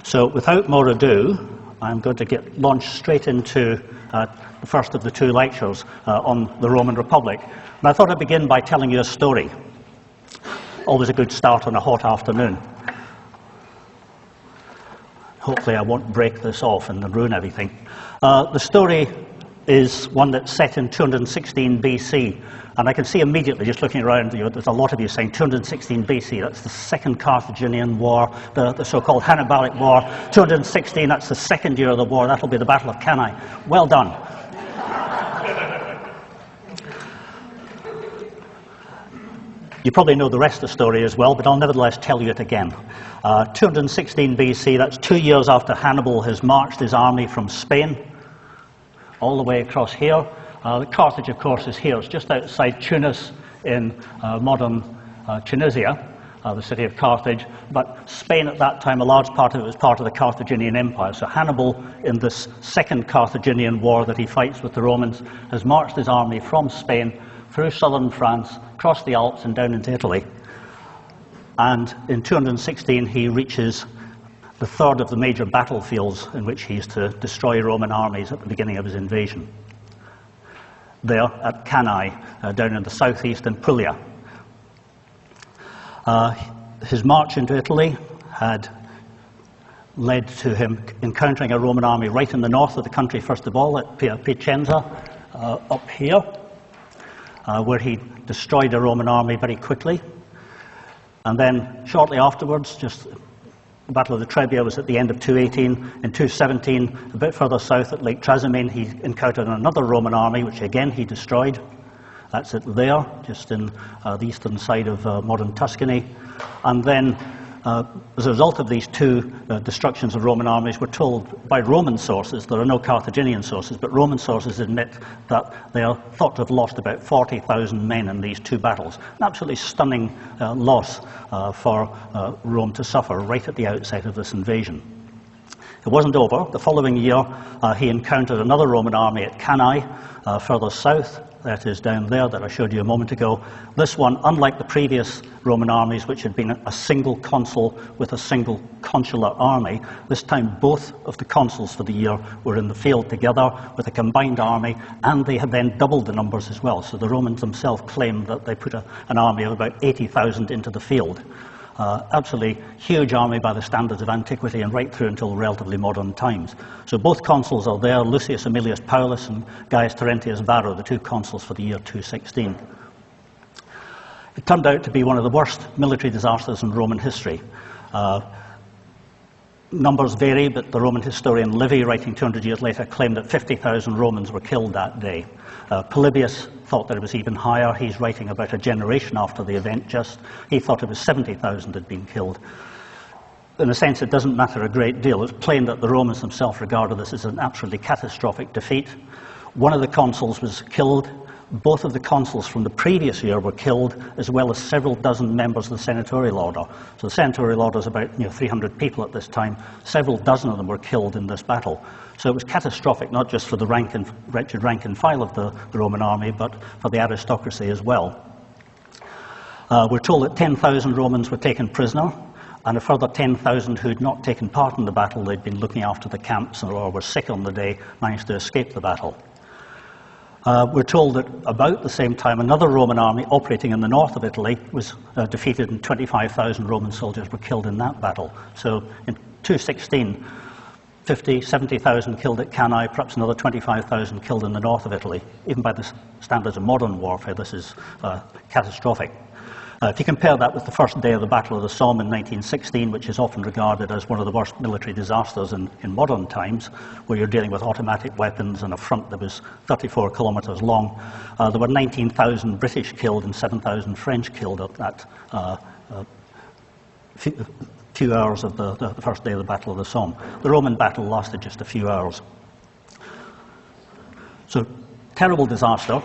So without more ado, I'm going to get launched straight into the first of the two lectures on the Roman Republic. And I thought I'd begin by telling you a story. Always a good start on a hot afternoon. Hopefully I won't break this off and ruin everything. The story is one that's set in 216 BC. And I can see immediately, just looking around, there's a lot of you saying 216 BC, that's the Second Carthaginian War, the so-called Hannibalic War. 216, that's the second year of the war, that'll be the Battle of Cannae. Well done. You probably know the rest of the story as well, but I'll nevertheless tell you it again. 216 BC, that's 2 years after Hannibal has marched his army from Spain all the way across here. Carthage, of course, is here. It's just outside Tunis in modern Tunisia, the city of Carthage. But Spain at that time, a large part of it was part of the Carthaginian Empire. So Hannibal, in this second Carthaginian war that he fights with the Romans, has marched his army from Spain through southern France, across the Alps and down into Italy. And in 216, he reaches the third of the major battlefields in which he is to destroy Roman armies at the beginning of his invasion. There at Cannae, down in the southeast in Puglia. His march into Italy had led to him encountering a Roman army right in the north of the country, first of all, at Piacenza, up here, where he destroyed a Roman army very quickly. And then shortly afterwards, just the Battle of the Trebia was at the end of 218. In 217, a bit further south at Lake Trasimene, he encountered another Roman army, which again he destroyed. That's it there, just in the eastern side of modern Tuscany. And then, as a result of these two destructions of Roman armies, we're told by Roman sources, there are no Carthaginian sources, but Roman sources admit that they are thought to have lost about 40,000 men in these two battles. An absolutely stunning loss for Rome to suffer right at the outset of this invasion. It wasn't over. The following year, he encountered another Roman army at Cannae, further south. That is down there that I showed you a moment ago. This one, unlike the previous Roman armies, which had been a single consul with a single consular army, this time both of the consuls for the year were in the field together with a combined army, and they had then doubled the numbers as well. So the Romans themselves claimed that they put an army of about 80,000 into the field. Absolutely huge army by the standards of antiquity and right through until relatively modern times. So both consuls are there, Lucius Aemilius Paulus and Gaius Terentius Varro, the two consuls for the year 216. It turned out to be one of the worst military disasters in Roman history. Numbers vary, but the Roman historian Livy, writing 200 years later, claimed that 50,000 Romans were killed that day. Polybius thought that it was even higher. He's writing about a generation after the event just. He thought it was 70,000 had been killed. In a sense, it doesn't matter a great deal. It's plain that the Romans themselves regarded this as an absolutely catastrophic defeat. One of the consuls was killed. Both of the consuls from the previous year were killed, as well as several dozen members of the senatorial order. So the senatorial order is about 300 people at this time. Several dozen of them were killed in this battle. So it was catastrophic, not just for the wretched rank and file of the Roman army, but for the aristocracy as well. We're told that 10,000 Romans were taken prisoner, and a further 10,000 who had not taken part in the battle, they'd been looking after the camps or were sick on the day, managed to escape the battle. We're told that about the same time another Roman army operating in the north of Italy was defeated, and 25,000 Roman soldiers were killed in that battle. So in 216, 50, 70,000 killed at Cannae, perhaps another 25,000 killed in the north of Italy. Even by the standards of modern warfare, this is catastrophic. If you compare that with the first day of the Battle of the Somme in 1916, which is often regarded as one of the worst military disasters in modern times, where you're dealing with automatic weapons and a front that was 34 kilometres long, there were 19,000 British killed and 7,000 French killed at that few hours of the first day of the Battle of the Somme. The Roman battle lasted just a few hours. So, terrible disaster.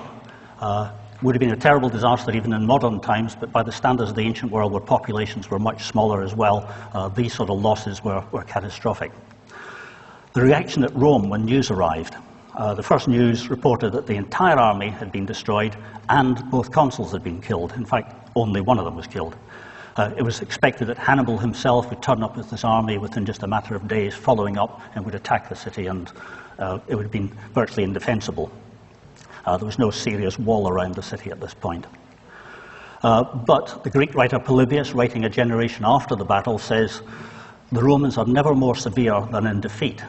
Would have been a terrible disaster even in modern times, but by the standards of the ancient world, where populations were much smaller as well, these sort of losses were catastrophic. The reaction at Rome when news arrived. The first news reported that the entire army had been destroyed and both consuls had been killed. In fact, only one of them was killed. It was expected that Hannibal himself would turn up with this army within just a matter of days following up and would attack the city, and it would have been virtually indefensible. There was no serious wall around the city at this point. But the Greek writer Polybius, writing a generation after the battle, says, "The Romans are never more severe than in defeat."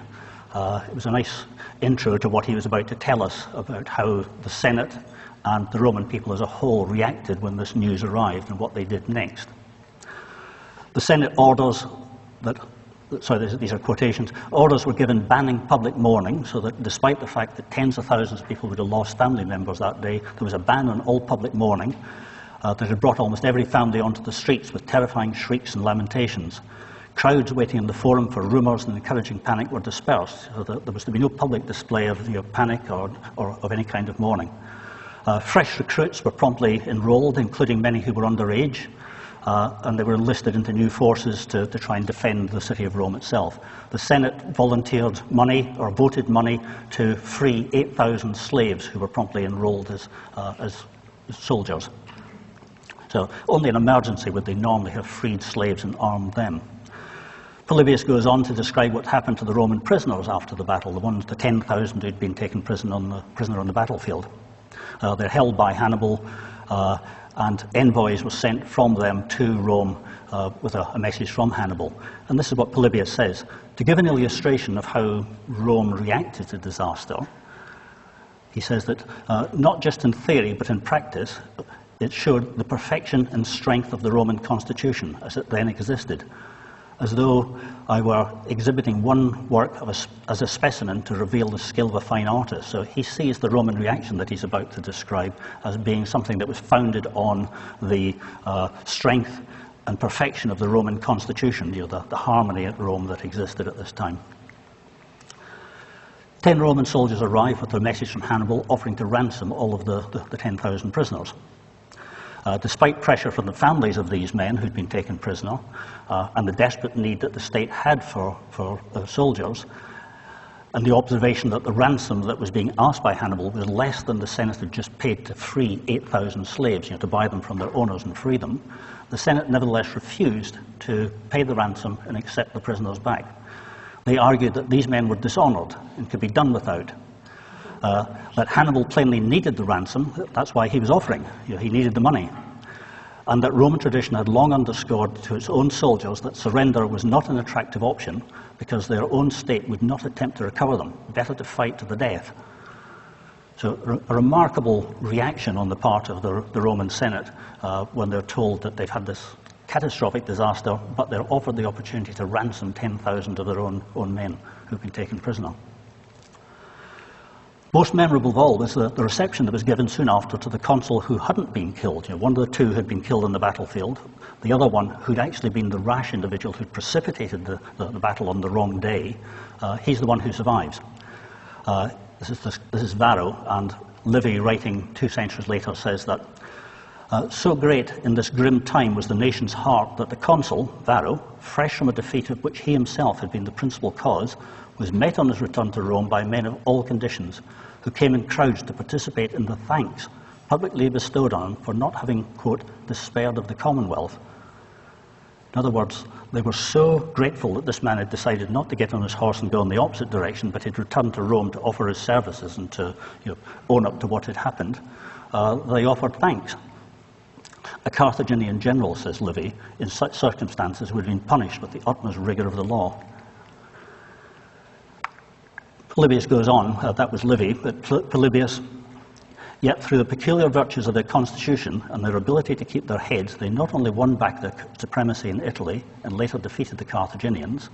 It was a nice intro to what he was about to tell us about how the Senate and the Roman people as a whole reacted when this news arrived and what they did next. The Senate orders that, sorry, these are quotations, orders were given banning public mourning, so that despite the fact that tens of thousands of people would have lost family members that day, there was a ban on all public mourning that had brought almost every family onto the streets with terrifying shrieks and lamentations. Crowds waiting in the forum for rumours and encouraging panic were dispersed, so that there was to be no public display of panic or of any kind of mourning. Fresh recruits were promptly enrolled, including many who were underage, and they were enlisted into new forces to try and defend the city of Rome itself. The Senate volunteered money, or voted money, to free 8,000 slaves who were promptly enrolled as soldiers. So only in emergency would they normally have freed slaves and armed them. Polybius goes on to describe what happened to the Roman prisoners after the battle, the 10,000 who'd been taken prisoner on the battlefield. They're held by Hannibal, and envoys were sent from them to Rome with a message from Hannibal. And this is what Polybius says. To give an illustration of how Rome reacted to disaster, he says that not just in theory but in practice, it showed the perfection and strength of the Roman constitution as it then existed, as though I were exhibiting one work as a specimen to reveal the skill of a fine artist. So he sees the Roman reaction that he's about to describe as being something that was founded on the strength and perfection of the Roman constitution, the harmony at Rome that existed at this time. 10 Roman soldiers arrived with a message from Hannibal offering to ransom all of the 10,000 prisoners. Despite pressure from the families of these men who'd been taken prisoner and the desperate need that the state had for soldiers, and the observation that the ransom that was being asked by Hannibal was less than the Senate had just paid to free 8,000 slaves, to buy them from their owners and free them, the Senate nevertheless refused to pay the ransom and accept the prisoners back. They argued that these men were dishonoured and could be done without. That Hannibal plainly needed the ransom, that's why he was offering, he needed the money. And that Roman tradition had long underscored to its own soldiers that surrender was not an attractive option because their own state would not attempt to recover them, better to fight to the death. So a remarkable reaction on the part of the Roman Senate when they're told that they've had this catastrophic disaster, but they're offered the opportunity to ransom 10,000 of their own men who've been taken prisoner. Most memorable of all was the reception that was given soon after to the consul who hadn't been killed. One of the two had been killed on the battlefield. The other one, who'd actually been the rash individual who'd precipitated the battle on the wrong day, he's the one who survives. This is Varro, and Livy, writing 2 centuries later, says that so great in this grim time was the nation's heart that the consul, Varro, fresh from a defeat of which he himself had been the principal cause, was met on his return to Rome by men of all conditions, who came in crowds to participate in the thanks publicly bestowed on him for not having, quote, despaired of the Commonwealth. In other words, they were so grateful that this man had decided not to get on his horse and go in the opposite direction, but had returned to Rome to offer his services and to own up to what had happened. They offered thanks. A Carthaginian general, says Livy, in such circumstances would have been punished with the utmost rigour of the law. Polybius goes on, that was Livy, but Polybius, yet through the peculiar virtues of their constitution and their ability to keep their heads, they not only won back their supremacy in Italy and later defeated the Carthaginians,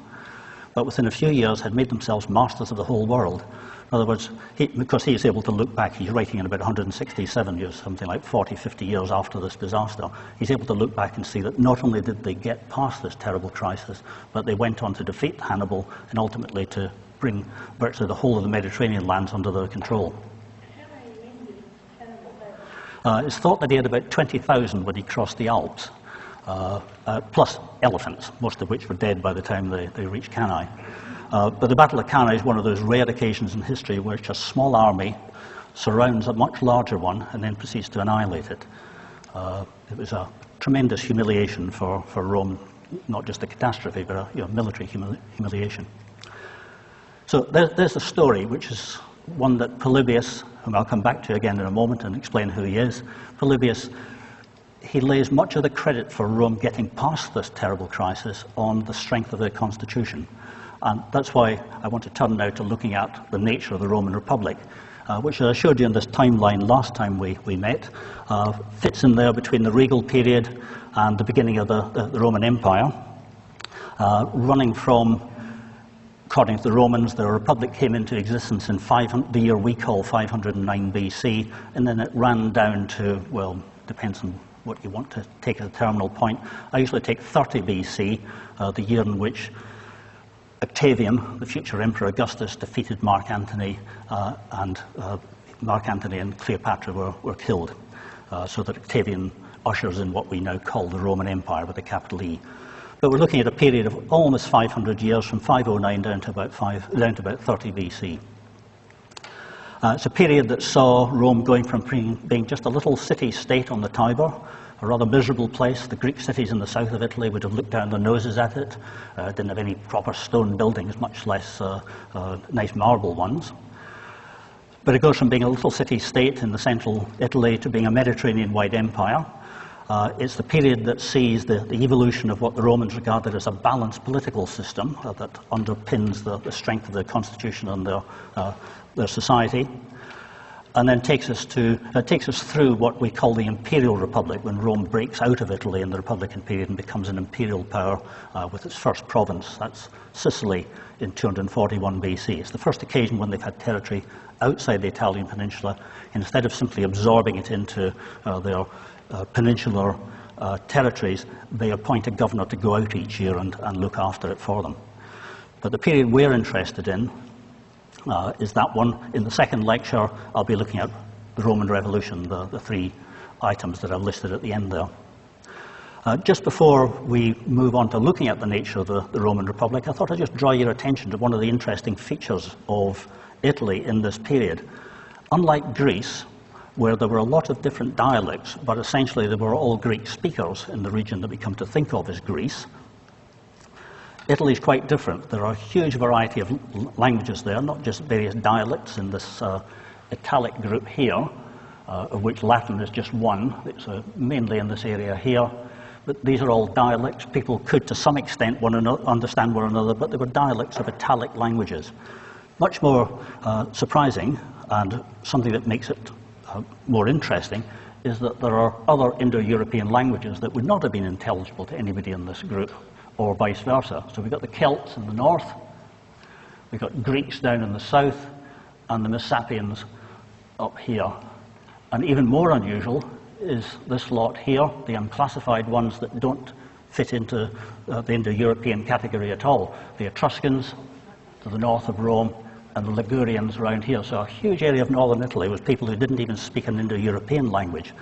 but within a few years had made themselves masters of the whole world. In other words, because he is able to look back, he's writing in about 167 years, something like 40, 50 years after this disaster, he's able to look back and see that not only did they get past this terrible crisis, but they went on to defeat Hannibal and ultimately to bring virtually the whole of the Mediterranean lands under their control. It's thought that he had about 20,000 when he crossed the Alps, plus elephants, most of which were dead by the time they reached Cannae. But the Battle of Cannae is one of those rare occasions in history where a small army surrounds a much larger one and then proceeds to annihilate it. It was a tremendous humiliation for Rome, not just a catastrophe, but a military humiliation. So there's a story, which is one that Polybius, whom I'll come back to again in a moment and explain who he is. Polybius, he lays much of the credit for Rome getting past this terrible crisis on the strength of their constitution. And that's why I want to turn now to looking at the nature of the Roman Republic, which I showed you in this timeline last time we met, fits in there between the regal period and the beginning of the Roman Empire, running from, according to the Romans, the Republic came into existence in the year we call 509 BC, and then it ran down to, well, depends on what you want to take as a terminal point. I usually take 30 BC, the year in which Octavian, the future Emperor Augustus, defeated Mark Antony, and Cleopatra were killed, so that Octavian ushers in what we now call the Roman Empire with a capital E. But we're looking at a period of almost 500 years, from 509 down to about 30 BC. It's a period that saw Rome going from being just a little city-state on the Tiber, a rather miserable place. The Greek cities in the south of Italy would have looked down their noses at it. Didn't have any proper stone buildings, much less nice marble ones. But it goes from being a little city-state in the central Italy to being a Mediterranean-wide empire. It's the period that sees the evolution of what the Romans regarded as a balanced political system that underpins the strength of their constitution and their society, and then takes us through what we call the Imperial Republic, when Rome breaks out of Italy in the Republican period and becomes an imperial power with its first province. That's Sicily in 241 BC. It's the first occasion when they've had territory outside the Italian peninsula, instead of simply absorbing it into their peninsular territories. They appoint a governor to go out each year and look after it for them. But the period we're interested in is that one. In the second lecture, I'll be looking at the Roman Revolution, the three items that I've listed at the end there. Just before we move on to looking at the nature of the Roman Republic, I thought I'd just draw your attention to one of the interesting features of Italy in this period. Unlike Greece, where there were a lot of different dialects, but essentially they were all Greek speakers in the region that we come to think of as Greece, Italy is quite different. There are a huge variety of languages there, not just various dialects in this Italic group here, of which Latin is just one. It's mainly in this area here. But these are all dialects. People could, to some extent, understand one another, but they were dialects of Italic languages. Much more surprising, and something that makes it more interesting, is that there are other Indo-European languages that would not have been intelligible to anybody in this group, or vice versa. So we've got the Celts in the north, we've got Greeks down in the south, and the Messapians up here. And even more unusual is this lot here, the unclassified ones that don't fit into the Indo-European category at all. The Etruscans to the north of Rome, and the Ligurians around here. So a huge area of northern Italy was people who didn't even speak an Indo-European language.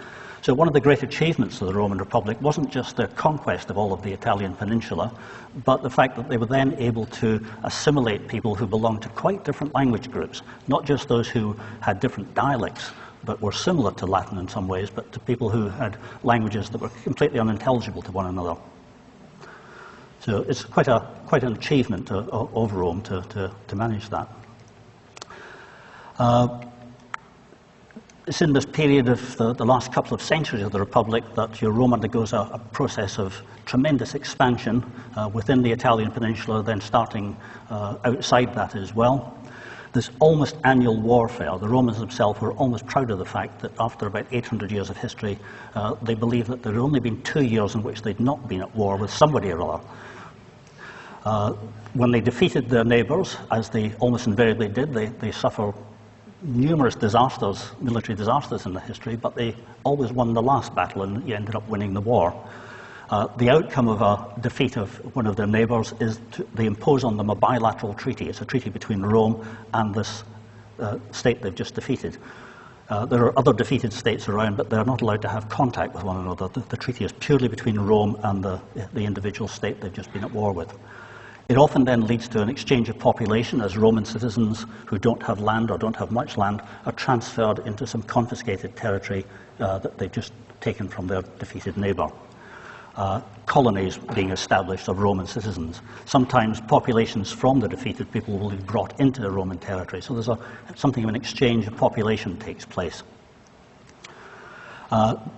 So one of the great achievements of the Roman Republic wasn't just their conquest of all of the Italian peninsula, but the fact that they were then able to assimilate people who belonged to quite different language groups, not just those who had different dialects, but were similar to Latin in some ways, but to people who had languages that were completely unintelligible to one another. So it's quite an achievement of Rome to manage that. It's in this period of the last couple of centuries of the Republic that Rome undergoes a process of tremendous expansion within the Italian peninsula, then starting outside that as well. This almost annual warfare. The Romans themselves were almost proud of the fact that after about 800 years of history, they believed that there had only been 2 years in which they'd not been at war with somebody or other. When they defeated their neighbours, as they almost invariably did, they suffer numerous disasters, military disasters in the history, but they always won the last battle and you ended up winning the war. The outcome of a defeat of one of their neighbours is they impose on them a bilateral treaty. It's a treaty between Rome and this state they've just defeated. There are other defeated states around, but they're not allowed to have contact with one another. The treaty is purely between Rome and the individual state they've just been at war with. It often then leads to an exchange of population, as Roman citizens who don't have land or don't have much land are transferred into some confiscated territory that they've just taken from their defeated neighbour. colonies being established of Roman citizens. Sometimes populations from the defeated people will be brought into the Roman territory. So there's something of an exchange of population takes place.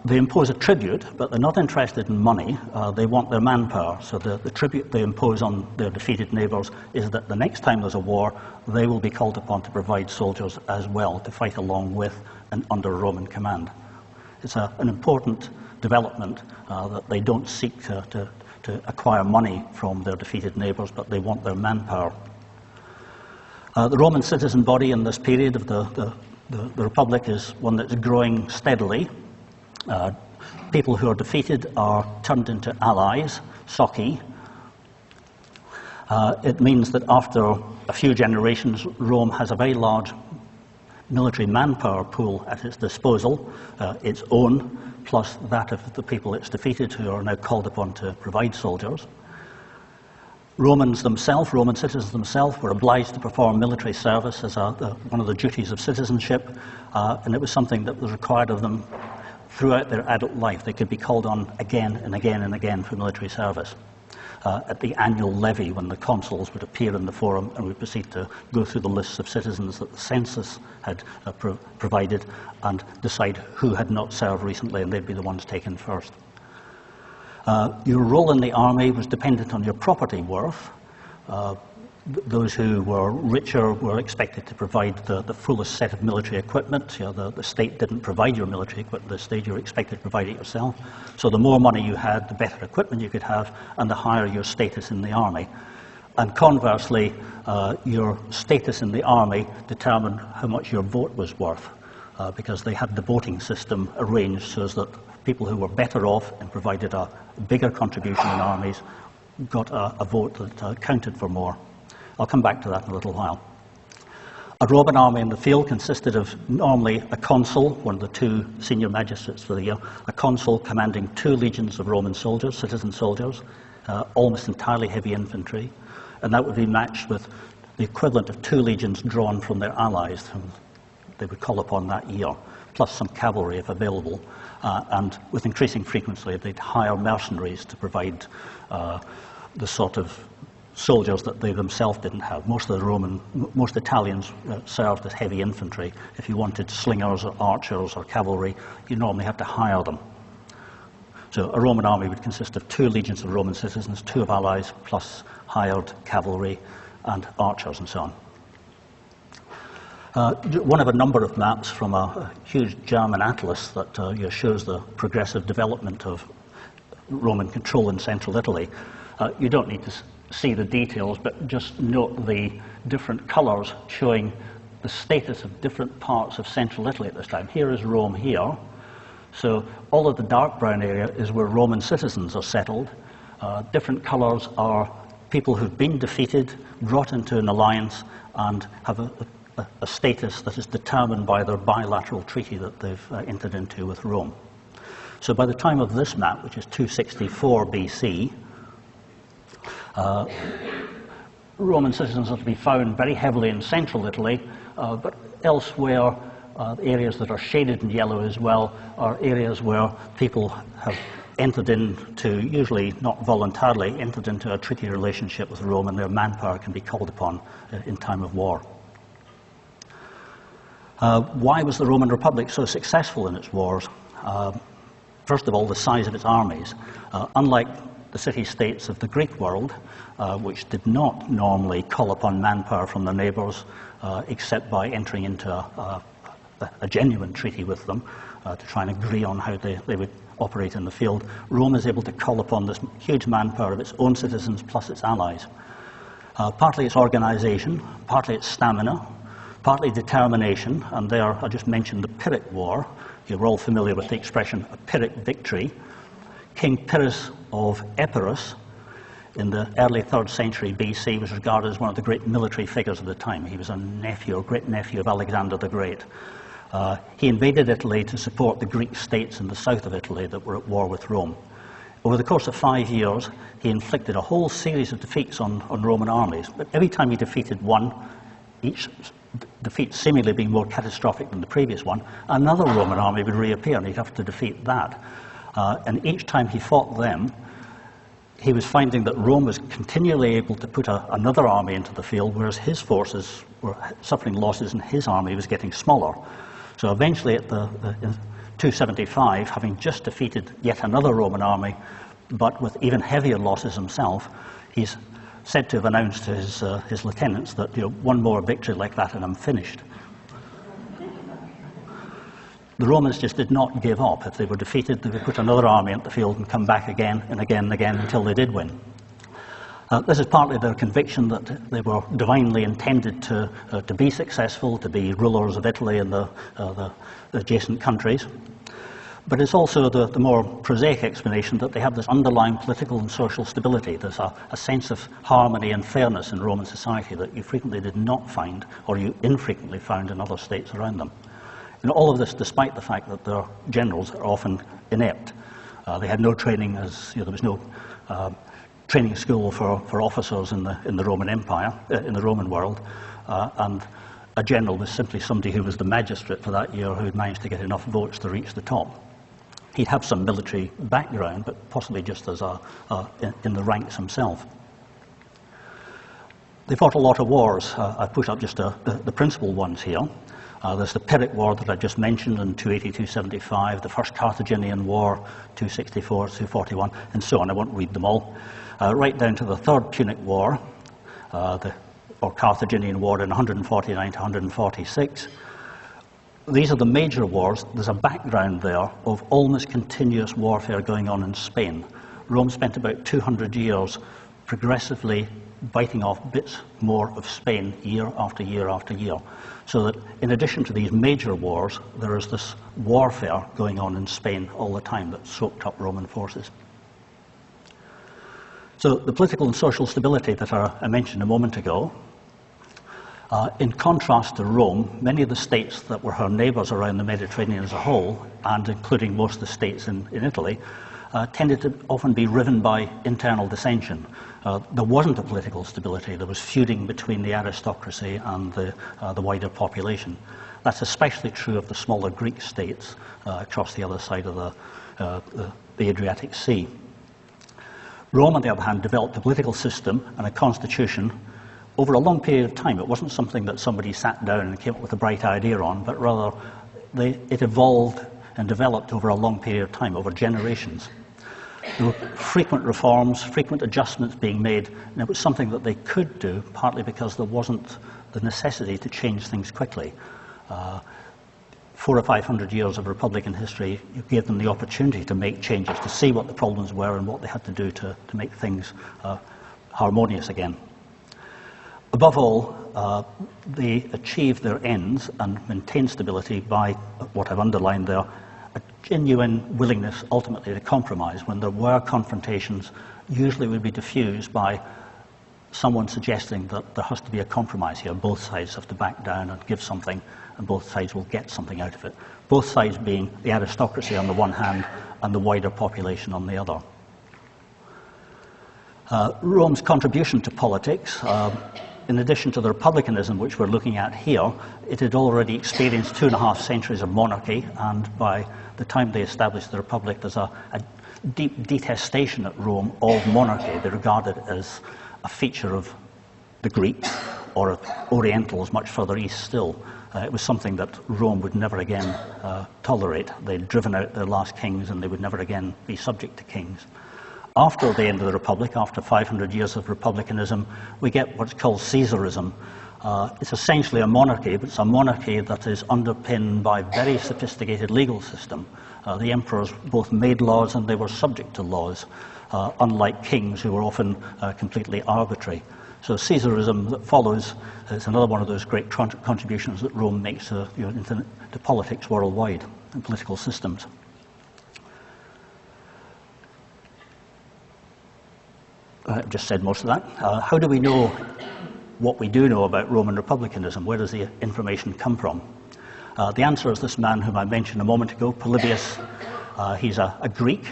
They impose a tribute, but they're not interested in money. They want their manpower. So the tribute they impose on their defeated neighbours is that the next time there's a war, they will be called upon to provide soldiers as well to fight along with and under Roman command. It's an important development that they don't seek to acquire money from their defeated neighbours, but they want their manpower. The Roman citizen body in this period of the Republic is one that's growing steadily. People who are defeated are turned into allies, soci. It means that after a few generations, Rome has a very large military manpower pool at its disposal, its own, plus that of the people it's defeated, who are now called upon to provide soldiers. Roman citizens themselves were obliged to perform military service as one of the duties of citizenship, and it was something that was required of them throughout their adult life. They could be called on again and again and again for military service. At the annual levy, when the consuls would appear in the forum and would proceed to go through the lists of citizens that the census had provided and decide who had not served recently, and they'd be the ones taken first. Your role in the army was dependent on your property worth. Those who were richer were expected to provide the fullest set of military equipment. You know, the state didn't provide your military equipment at this stage. You were expected to provide it yourself. So the more money you had, the better equipment you could have, and the higher your status in the army. And conversely, your status in the army determined how much your vote was worth, because they had the voting system arranged so that people who were better off and provided a bigger contribution in armies got a vote that counted for more. I'll come back to that in a little while. A Roman army in the field consisted of normally a consul, one of the two senior magistrates for the year, a consul commanding 2 legions of Roman soldiers, citizen soldiers, almost entirely heavy infantry, and that would be matched with the equivalent of 2 legions drawn from their allies whom they would call upon that year, plus some cavalry if available, and with increasing frequency they'd hire mercenaries to provide the sort of soldiers that they themselves didn't have. Most Italians served as heavy infantry. If you wanted slingers or archers or cavalry, you normally had to hire them. So a Roman army would consist of 2 legions of Roman citizens, 2 of allies, plus hired cavalry and archers and so on. One of a number of maps from a huge German atlas that shows the progressive development of Roman control in central Italy. You don't need to see the details, but just note the different colours showing the status of different parts of central Italy at this time. Here is Rome here. So all of the dark brown area is where Roman citizens are settled. Different colours are people who've been defeated, brought into an alliance, and have a status that is determined by their bilateral treaty that they've entered into with Rome. So by the time of this map, which is 264 BC, Roman citizens are to be found very heavily in central Italy, but elsewhere, areas that are shaded in yellow as well are areas where people have entered into, usually not voluntarily, entered into a treaty relationship with Rome, and their manpower can be called upon in time of war. Why was the Roman Republic so successful in its wars? First of all, the size of its armies. Unlike the city-states of the Greek world, which did not normally call upon manpower from their neighbours, except by entering into a genuine treaty with them to try and agree on how they would operate in the field, Rome is able to call upon this huge manpower of its own citizens plus its allies. Partly its organisation, partly its stamina, partly determination, and there I just mentioned the Pyrrhic War. You're all familiar with the expression a Pyrrhic victory. King Pyrrhus of Epirus in the early 3rd century BC was regarded as one of the great military figures of the time. He was a nephew, or great-nephew of Alexander the Great. He invaded Italy to support the Greek states in the south of Italy that were at war with Rome. Over the course of 5 years, he inflicted a whole series of defeats on Roman armies, but every time he defeated one, each defeat seemingly being more catastrophic than the previous one, another Roman army would reappear and he'd have to defeat that. And each time he fought them, he was finding that Rome was continually able to put another army into the field, whereas his forces were suffering losses and his army was getting smaller. So eventually in 275, having just defeated yet another Roman army, but with even heavier losses himself, he's said to have announced to his lieutenants that, one more victory like that and I'm finished. The Romans just did not give up. If they were defeated, they would put another army into the field and come back again and again and again until they did win. This is partly their conviction that they were divinely intended to be successful, to be rulers of Italy and the adjacent countries. But it's also the more prosaic explanation that they have this underlying political and social stability. There's a sense of harmony and fairness in Roman society that you frequently did not find, or you infrequently found in other states around them. And all of this despite the fact that their generals are often inept. They had no training, there was no training school for officers in the Roman Empire, in the Roman world, and a general was simply somebody who was the magistrate for that year who had managed to get enough votes to reach the top. He'd have some military background, but possibly just as in the ranks himself. They fought a lot of wars. I've put up just the principal ones here. There's the Pyrrhic War that I just mentioned in 280-275, the First Carthaginian War, 264-241, and so on. I won't read them all. Right down to the Third Punic War, or Carthaginian War in 149-146. These are the major wars. There's a background there of almost continuous warfare going on in Spain. Rome spent about 200 years progressively biting off bits more of Spain year after year after year. So that in addition to these major wars, there is this warfare going on in Spain all the time that soaked up Roman forces. So the political and social stability that I mentioned a moment ago, in contrast to Rome, many of the states that were her neighbours around the Mediterranean as a whole, and including most of the states in Italy, tended to often be riven by internal dissension. There wasn't a political stability. There was feuding between the aristocracy and the wider population. That's especially true of the smaller Greek states across the other side of the Adriatic Sea. Rome, on the other hand, developed a political system and a constitution over a long period of time. It wasn't something that somebody sat down and came up with a bright idea on, but rather it evolved and developed over a long period of time, over generations. There were frequent reforms, frequent adjustments being made, and it was something that they could do, partly because there wasn't the necessity to change things quickly. 400 or 500 years of Republican history gave them the opportunity to make changes, to see what the problems were and what they had to do to make things harmonious again. Above all, they achieved their ends and maintained stability by what I've underlined there, a genuine willingness ultimately to compromise. When there were confrontations, usually would be diffused by someone suggesting that there has to be a compromise here. Both sides have to back down and give something, and both sides will get something out of it. Both sides being the aristocracy on the one hand and the wider population on the other. Rome's contribution to politics, in addition to the republicanism which we're looking at here, it had already experienced 2.5 centuries of monarchy, and by the time they established the Republic, there's a deep detestation at Rome of monarchy. They regard it as a feature of the Greeks, or of Orientals much further east still. It was something that Rome would never again tolerate. They'd driven out their last kings, and they would never again be subject to kings. After the end of the Republic, after 500 years of republicanism, we get what's called Caesarism. It's essentially a monarchy, but it's a monarchy that is underpinned by a very sophisticated legal system. The emperors both made laws and they were subject to laws, unlike kings who were often completely arbitrary. So Caesarism that follows is another one of those great contributions that Rome makes to politics worldwide and political systems. I've just said most of that. How do we know what we do know about Roman republicanism? Where does the information come from? The answer is this man whom I mentioned a moment ago, Polybius. He's a Greek.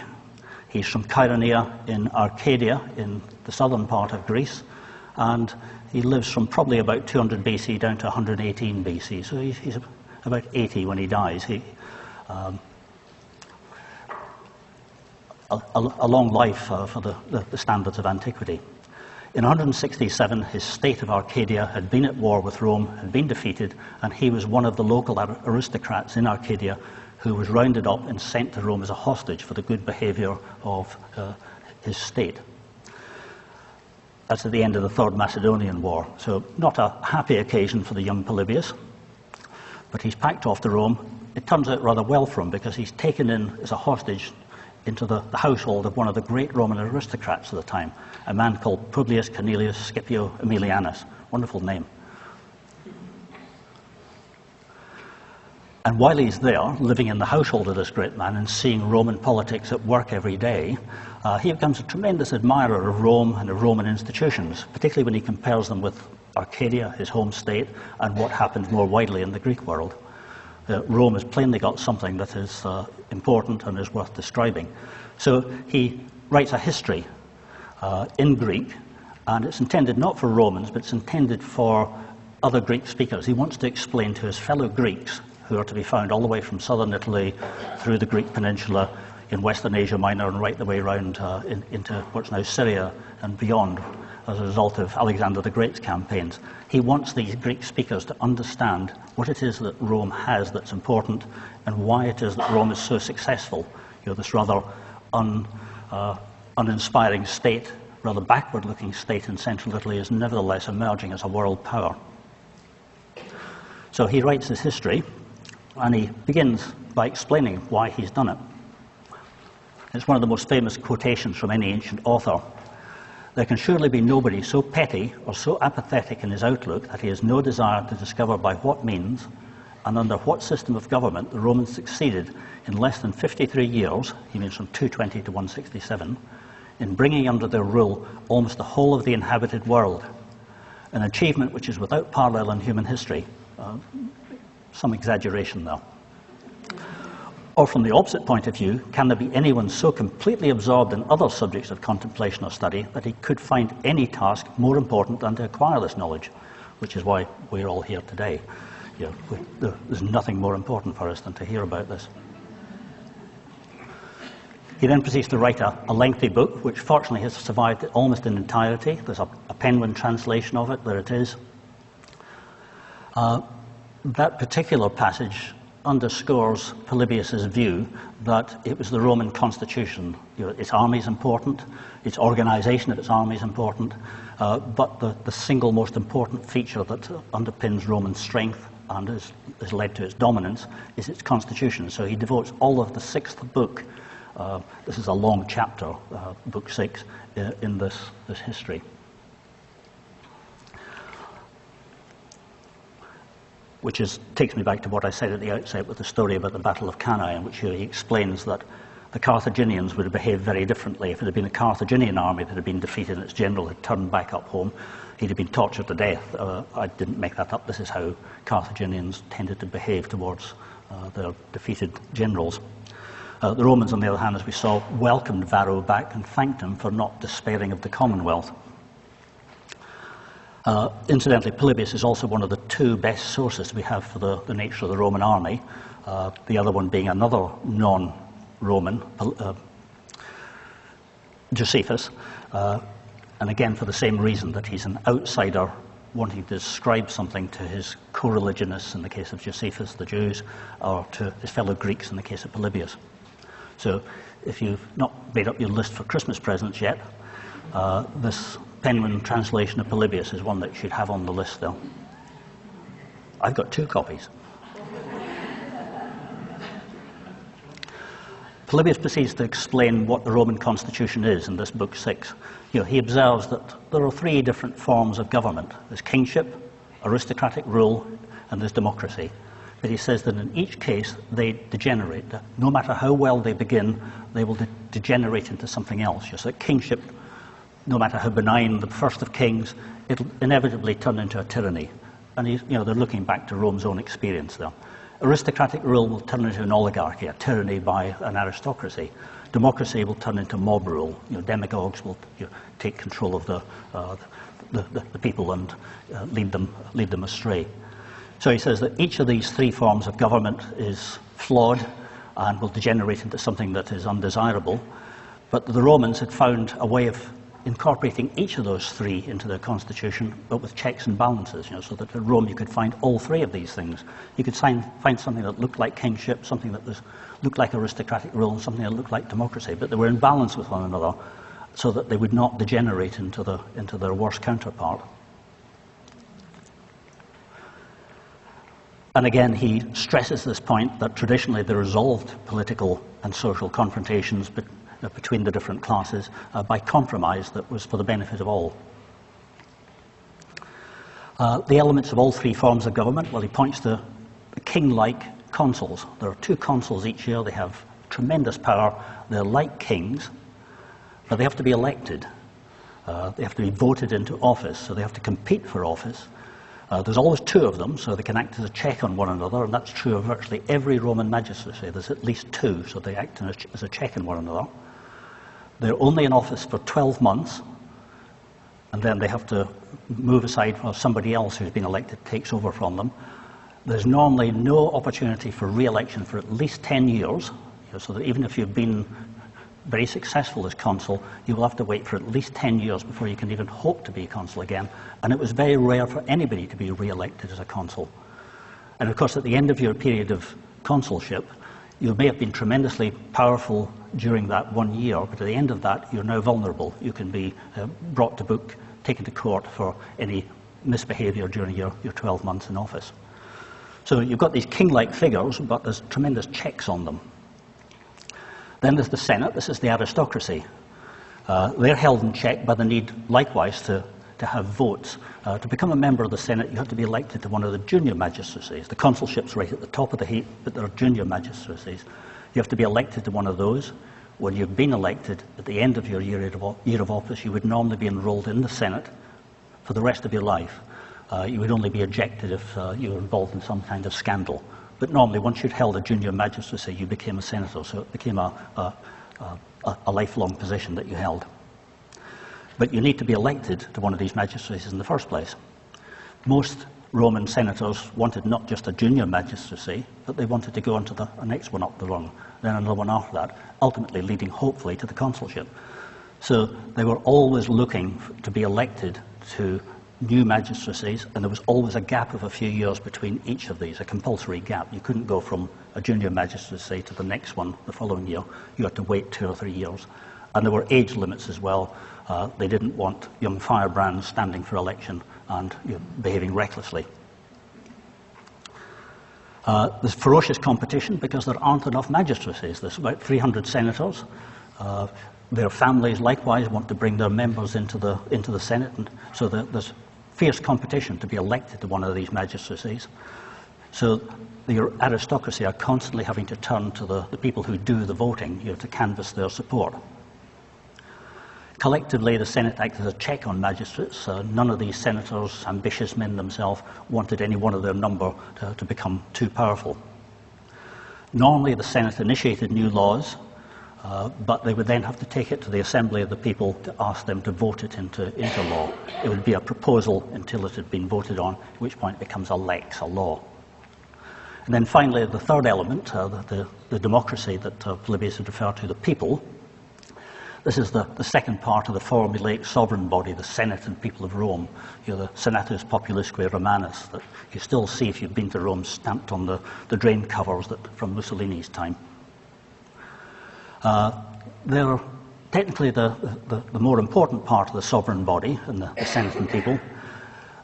He's from Chaeronea in Arcadia, in the southern part of Greece, and he lives from probably about 200 BC down to 118 BC. So he's about 80 when he dies. a long life for the standards of antiquity. In 167, his state of Arcadia had been at war with Rome, had been defeated, and he was one of the local aristocrats in Arcadia who was rounded up and sent to Rome as a hostage for the good behaviour of his state. That's at the end of the Third Macedonian War, so not a happy occasion for the young Polybius, but he's packed off to Rome. It turns out rather well for him, because he's taken in as a hostage into the household of one of the great Roman aristocrats of the time, a man called Publius Cornelius Scipio Aemilianus. Wonderful name. And while he's there, living in the household of this great man and seeing Roman politics at work every day, he becomes a tremendous admirer of Rome and of Roman institutions, particularly when he compares them with Arcadia, his home state, and what happened more widely in the Greek world. Rome has plainly got something that is important and is worth describing. So he writes a history in Greek, and it's intended not for Romans, but it's intended for other Greek speakers. He wants to explain to his fellow Greeks, who are to be found all the way from southern Italy through the Greek peninsula in Western Asia Minor and right the way around into what's now Syria and beyond, as a result of Alexander the Great's campaigns. He wants these Greek speakers to understand what it is that Rome has that's important and why it is that Rome is so successful. You know, this rather uninspiring state, rather backward-looking state in central Italy is nevertheless emerging as a world power. So he writes his history, and he begins by explaining why he's done it. It's one of the most famous quotations from any ancient author. There can surely be nobody so petty or so apathetic in his outlook that he has no desire to discover by what means and under what system of government the Romans succeeded in less than 53 years, he means from 220 to 167, in bringing under their rule almost the whole of the inhabited world, an achievement which is without parallel in human history. Some exaggeration there. Or from the opposite point of view, can there be anyone so completely absorbed in other subjects of contemplation or study that he could find any task more important than to acquire this knowledge, which is why we're all here today. You know, there's nothing more important for us than to hear about this. He then proceeds to write a lengthy book, which fortunately has survived almost in entirety. There's a Penguin translation of it, there it is. That particular passage underscores Polybius's view that it was the Roman constitution. You know, its army is important, its organization of its army is important, but the single most important feature that underpins Roman strength and has led to its dominance is its constitution. So he devotes all of the sixth book, this is a long chapter, book 6, in this history. Which takes me back to what I said at the outset with the story about the Battle of Cannae, in which he explains that the Carthaginians would have behaved very differently. If it had been a Carthaginian army that had been defeated and its general had turned back up home, he'd have been tortured to death. I didn't make that up. This is how Carthaginians tended to behave towards their defeated generals. The Romans, on the other hand, as we saw, welcomed Varro back and thanked him for not despairing of the Commonwealth. Incidentally, Polybius is also one of the two best sources we have for the nature of the Roman army, the other one being another non-Roman, Josephus, and again for the same reason, that he's an outsider wanting to describe something to his co-religionists in the case of Josephus, the Jews, or to his fellow Greeks in the case of Polybius. So if you've not made up your list for Christmas presents yet, this Penguin translation of Polybius is one that you should have on the list, though. I've got 2 copies. Polybius proceeds to explain what the Roman constitution is in this book 6. You know, he observes that there are 3 different forms of government. There's kingship, aristocratic rule, and there's democracy. But he says that in each case they degenerate. No matter how well they begin, they will degenerate into something else. Just like kingship, no matter how benign the first of kings, it'll inevitably turn into a tyranny. And they're looking back to Rome's own experience there. Aristocratic rule will turn into an oligarchy, a tyranny by an aristocracy. Democracy will turn into mob rule. Demagogues will take control of the people and lead them astray. So he says that each of these 3 forms of government is flawed and will degenerate into something that is undesirable. But the Romans had found a way of incorporating each of those three into their constitution, but with checks and balances, so that in Rome you could find all three of these things. You could find something that looked like kingship, something that looked like aristocratic rule, and something that looked like democracy, but they were in balance with one another so that they would not degenerate into their worst counterpart. And again, he stresses this point that traditionally they resolved political and social confrontations between the different classes by compromise that was for the benefit of all. The elements of all three forms of government, well, he points to the king-like consuls. There are 2 consuls each year. They have tremendous power. They're like kings, but they have to be elected. They have to be voted into office, so they have to compete for office. There's always 2 of them, so they can act as a check on one another, and that's true of virtually every Roman magistracy. There's at least 2, so they act as a check on one another. They're only in office for 12 months, and then they have to move aside while somebody else who's been elected takes over from them. There's normally no opportunity for re-election for at least 10 years, so that even if you've been very successful as consul, you will have to wait for at least 10 years before you can even hope to be consul again. And it was very rare for anybody to be re-elected as a consul. And of course, at the end of your period of consulship, you may have been tremendously powerful during that 1 year, but at the end of that, you're now vulnerable. You can be brought to book, taken to court for any misbehavior during your 12 months in office. So you've got these king-like figures, but there's tremendous checks on them. Then there's the Senate. This is the aristocracy. They're held in check by the need, likewise, to have votes. To become a member of the Senate, you have to be elected to one of the junior magistracies. The consulship's right at the top of the heap, but there are junior magistracies. You have to be elected to one of those. When you've been elected, at the end of your year of office, you would normally be enrolled in the Senate for the rest of your life. You would only be ejected if you were involved in some kind of scandal. But normally, once you'd held a junior magistracy, you became a senator, so it became a lifelong position that you held. But you need to be elected to one of these magistracies in the first place. Most Roman senators wanted not just a junior magistracy, but they wanted to go on to the next one up the rung, then another one after that, ultimately leading, hopefully, to the consulship. So they were always looking to be elected to new magistracies, and there was always a gap of a few years between each of these, a compulsory gap. You couldn't go from a junior magistracy to the next one the following year. You had to wait 2 or 3 years. And there were age limits as well. They didn't want young firebrands standing for election and behaving recklessly. There's ferocious competition because there aren't enough magistracies. There's about 300 senators. Their families likewise want to bring their members into the Senate, and so there's fierce competition to be elected to one of these magistracies. So the aristocracy are constantly having to turn to the people who do the voting, to canvass their support. Collectively, the Senate acts as a check on magistrates. None of these senators, ambitious men themselves, wanted any one of their number to become too powerful. Normally, the Senate initiated new laws, but they would then have to take it to the Assembly of the People to ask them to vote it into law. It would be a proposal until it had been voted on, at which point it becomes a lex, a law. And then finally, the third element, the democracy that Polybius had referred to, the people. This is the second part of the formulaic sovereign body, the Senate and people of Rome, the Senatus Populusque Romanus, that you still see if you've been to Rome stamped on the drain covers from Mussolini's time. They're technically the more important part of the sovereign body and the Senate and people.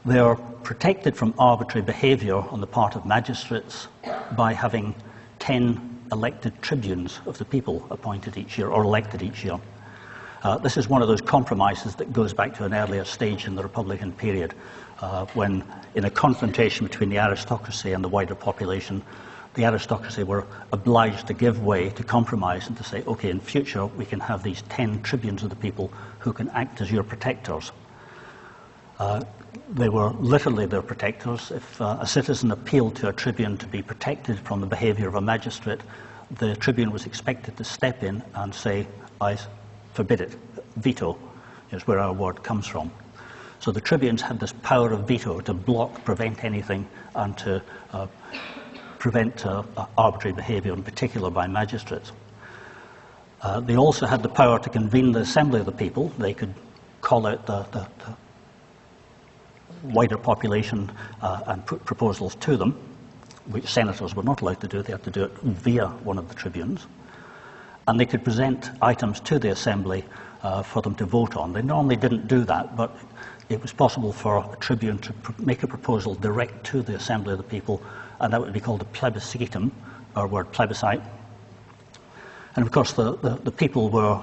They are protected from arbitrary behaviour on the part of magistrates by having 10 elected tribunes of the people appointed each year or elected each year. This is one of those compromises that goes back to an earlier stage in the Republican period, when in a confrontation between the aristocracy and the wider population, the aristocracy were obliged to give way, to compromise, and to say, okay, in future we can have these 10 tribunes of the people who can act as your protectors. They were literally their protectors. If a citizen appealed to a tribune to be protected from the behaviour of a magistrate, the tribune was expected to step in and say, I forbid it. Veto is where our word comes from. So the tribunes had this power of veto to block, prevent anything, and to prevent arbitrary behaviour, in particular by magistrates. They also had the power to convene the assembly of the people. They could call out the wider population and put proposals to them, which senators were not allowed to do. They had to do it via one of the tribunes. And they could present items to the assembly for them to vote on. They normally didn't do that, but it was possible for a tribune to make a proposal direct to the assembly of the people, and that would be called a plebiscitum, or word plebiscite. And of course, the people were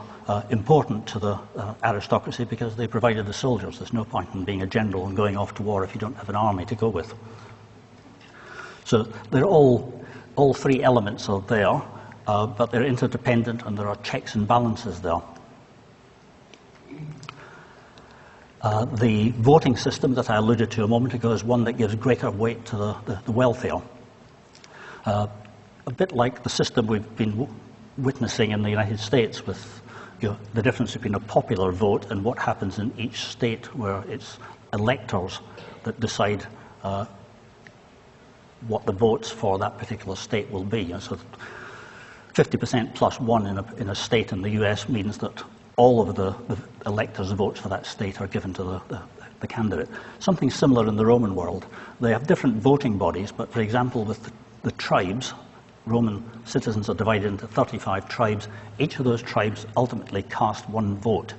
important to the aristocracy because they provided the soldiers. There's no point in being a general and going off to war if you don't have an army to go with. So they're all three elements are there, but they're interdependent and there are checks and balances there. The voting system that I alluded to a moment ago is one that gives greater weight to the wealthier. A bit like the system we've been witnessing in the United States with the difference between a popular vote and what happens in each state where it's electors that decide what the votes for that particular state will be. And so 50% plus one in a state in the US means that all of the electors' votes for that state are given to the candidate. Something similar in the Roman world. They have different voting bodies, but for example with the tribes, Roman citizens are divided into 35 tribes. Each of those tribes ultimately cast one vote.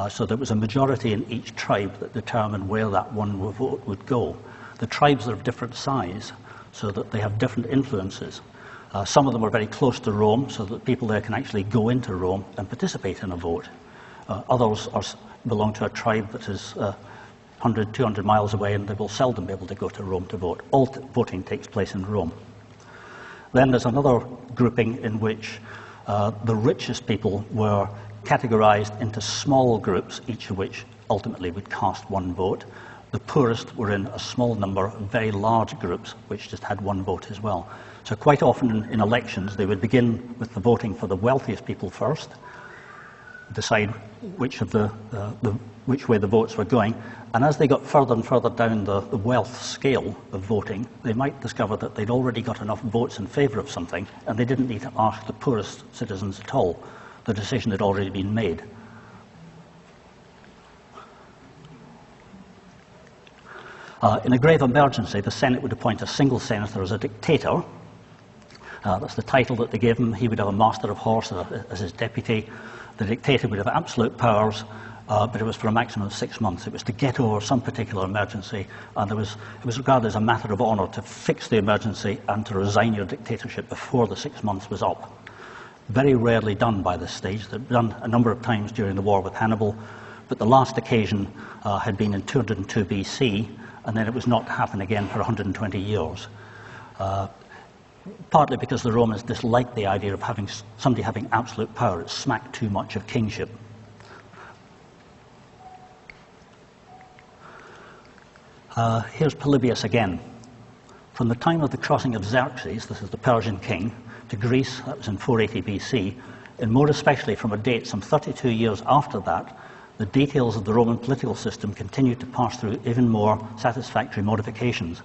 So there was a majority in each tribe that determined where that one vote would go. The tribes are of different size, so that they have different influences. Some of them are very close to Rome, so that people there can actually go into Rome and participate in a vote. Others belong to a tribe that is 100, 200 miles away, and they will seldom be able to go to Rome to vote. All voting takes place in Rome. Then there's another grouping in which the richest people were categorized into small groups, each of which ultimately would cast one vote. The poorest were in a small number of very large groups, which just had one vote as well. So quite often in elections, they would begin with the voting for the wealthiest people first, decide which way the votes were going, and as they got further and further down the wealth scale of voting, they might discover that they'd already got enough votes in favour of something, and they didn't need to ask the poorest citizens at all. The decision had already been made. In a grave emergency, the Senate would appoint a single senator as a dictator. That's the title that they gave him. He would have a master of horse as his deputy. The dictator would have absolute powers, but it was for a maximum of 6 months. It was to get over some particular emergency, and it was regarded as a matter of honour to fix the emergency and to resign your dictatorship before the 6 months was up. Very rarely done by this stage. They'd done a number of times during the war with Hannibal, but the last occasion had been in 202 BC, and then it was not to happen again for 120 years. Partly because the Romans disliked the idea of somebody having absolute power. It smacked too much of kingship. Here's Polybius again. From the time of the crossing of Xerxes, this is the Persian king, to Greece, that was in 480 BC, and more especially from a date some 32 years after that, the details of the Roman political system continued to pass through even more satisfactory modifications,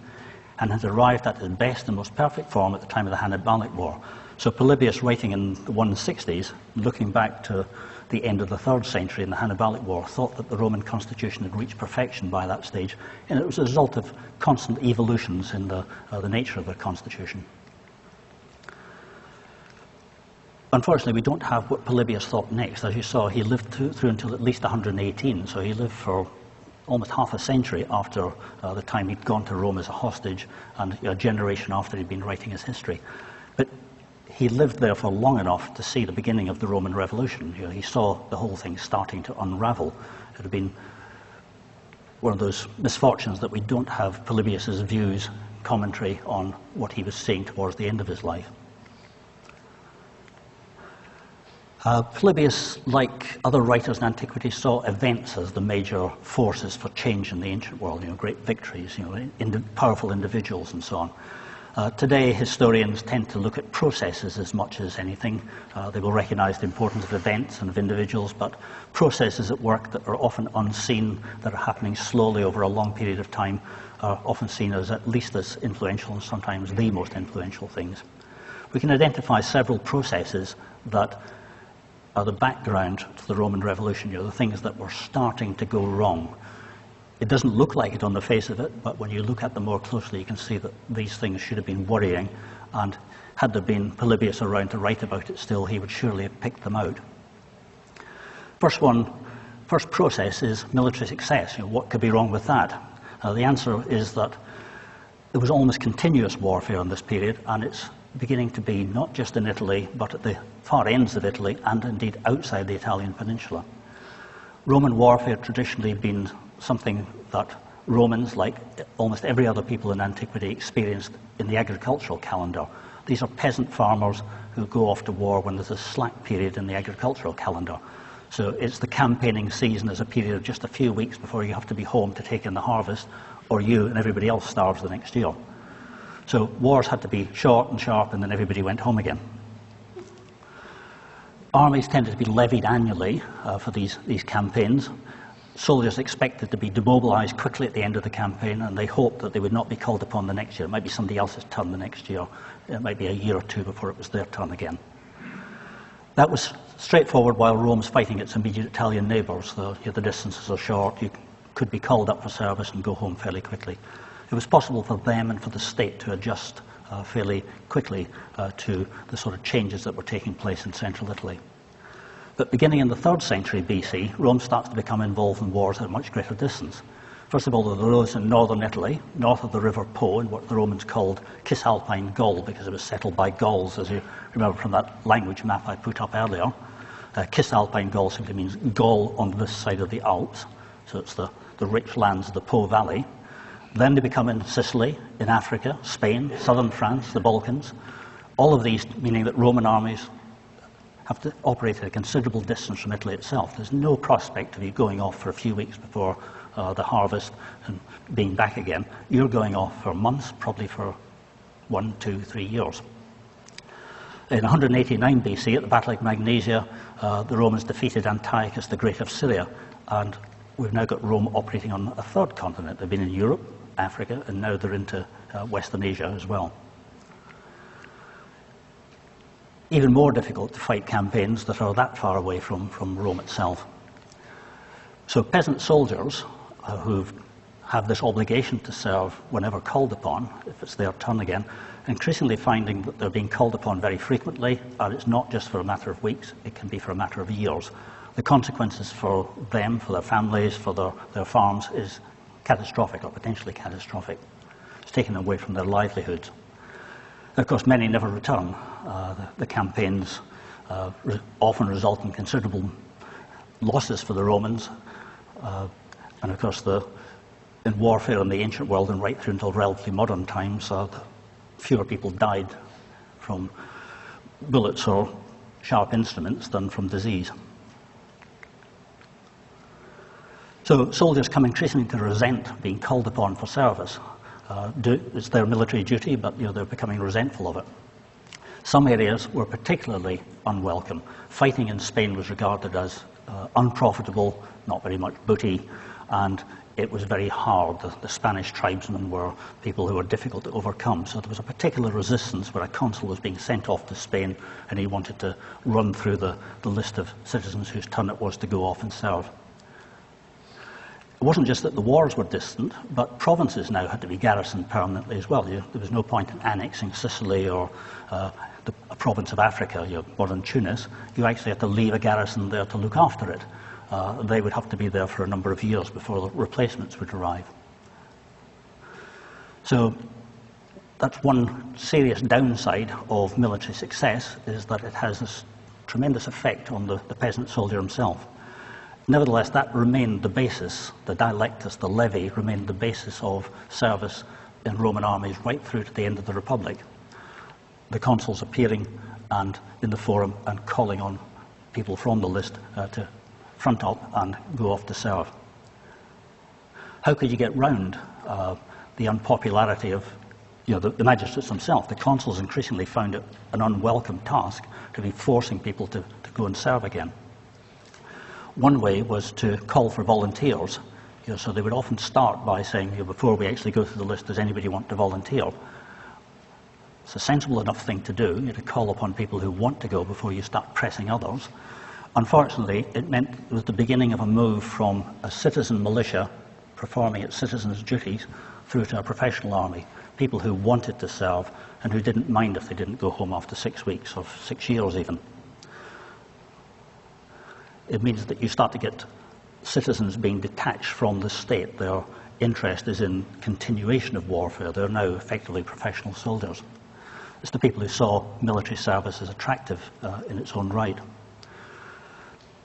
and had arrived at its best and most perfect form at the time of the Hannibalic War. So Polybius, writing in the 160s, looking back to the end of the 3rd century in the Hannibalic War, thought that the Roman constitution had reached perfection by that stage, and it was a result of constant evolutions in the nature of the constitution. Unfortunately, we don't have what Polybius thought next. As you saw, he lived through until at least 118, so he lived for almost half a century after the time he'd gone to Rome as a hostage, and a generation after he'd been writing his history. But he lived there for long enough to see the beginning of the Roman Revolution. He saw the whole thing starting to unravel. It had been one of those misfortunes that we don't have Polybius's views, commentary on what he was seeing towards the end of his life. Polybius, like other writers in antiquity, saw events as the major forces for change in the ancient world, great victories, powerful individuals and so on. Today, historians tend to look at processes as much as anything. They will recognize the importance of events and of individuals, but processes at work that are often unseen, that are happening slowly over a long period of time, are often seen as at least as influential and sometimes the most influential things. We can identify several processes that are the background to the Roman Revolution, the things that were starting to go wrong. It doesn't look like it on the face of it, but when you look at them more closely, you can see that these things should have been worrying, and had there been Polybius around to write about it still, he would surely have picked them out. First process is military success. What could be wrong with that? The answer is that there was almost continuous warfare in this period, and it's beginning to be not just in Italy, but at the far ends of Italy, and indeed outside the Italian peninsula. Roman warfare traditionally been something that Romans, like almost every other people in antiquity, experienced in the agricultural calendar. These are peasant farmers who go off to war when there's a slack period in the agricultural calendar. So it's the campaigning season as a period of just a few weeks before you have to be home to take in the harvest, or you and everybody else starves the next year. So wars had to be short and sharp, and then everybody went home again. Armies tended to be levied annually for these campaigns. Soldiers expected to be demobilized quickly at the end of the campaign, and they hoped that they would not be called upon the next year. It might be somebody else's turn the next year. It might be a year or two before it was their turn again. That was straightforward while Rome was fighting its immediate Italian neighbours. The distances are short. You could be called up for service and go home fairly quickly. It was possible for them and for the state to adjust fairly quickly to the sort of changes that were taking place in central Italy. But beginning in the 3rd century BC, Rome starts to become involved in wars at a much greater distance. First of all, there arose in northern Italy, north of the River Po, in what the Romans called Cisalpine Gaul, because it was settled by Gauls, as you remember from that language map I put up earlier. Cisalpine Gaul simply means Gaul on this side of the Alps, so it's the rich lands of the Po Valley. Then they become in Sicily, in Africa, Spain, southern France, the Balkans. All of these meaning that Roman armies have to operate at a considerable distance from Italy itself. There's no prospect of you going off for a few weeks before the harvest and being back again. You're going off for months, probably for 1, 2, 3 years. In 189 BC, at the Battle of Magnesia, the Romans defeated Antiochus the Great of Syria, and we've now got Rome operating on a 3rd continent. They've been in Europe, Africa, and now they're into Western Asia as well. Even more difficult to fight campaigns that are that far away from Rome itself. So peasant soldiers who have this obligation to serve whenever called upon, if it's their turn again, increasingly finding that they're being called upon very frequently, and it's not just for a matter of weeks, it can be for a matter of years. The consequences for them, for their families, for their farms is catastrophic, or potentially catastrophic. It's taken them away from their livelihoods. Of course, many never return. The campaigns often result in considerable losses for the Romans. And of course, in warfare in the ancient world and right through until relatively modern times, fewer people died from bullets or sharp instruments than from disease. So soldiers come increasingly to resent being called upon for service. It's their military duty, but they're becoming resentful of it. Some areas were particularly unwelcome. Fighting in Spain was regarded as unprofitable, not very much booty, and it was very hard. The Spanish tribesmen were people who were difficult to overcome, so there was a particular resistance where a consul was being sent off to Spain and he wanted to run through the list of citizens whose turn it was to go off and serve. It wasn't just that the wars were distant, but provinces now had to be garrisoned permanently as well. There was no point in annexing Sicily or a province of Africa, modern Tunis. You actually had to leave a garrison there to look after it. They would have to be there for a number of years before the replacements would arrive. So that's one serious downside of military success, is that it has this tremendous effect on the peasant soldier himself. Nevertheless, that remained the basis, the dialectus, the levy, remained the basis of service in Roman armies right through to the end of the Republic. The consuls appearing and in the forum and calling on people from the list to front up and go off to serve. How could you get round the unpopularity of the magistrates themselves? The consuls increasingly found it an unwelcome task to be forcing people to go and serve again. One way was to call for volunteers. So they would often start by saying, before we actually go through the list, does anybody want to volunteer? It's a sensible enough thing to do, to call upon people who want to go before you start pressing others. Unfortunately, it meant it was the beginning of a move from a citizen militia performing its citizens' duties through to a professional army, people who wanted to serve and who didn't mind if they didn't go home after 6 weeks or 6 years even. It means that you start to get citizens being detached from the state. Their interest is in continuation of warfare. They're now effectively professional soldiers. It's the people who saw military service as attractive in its own right.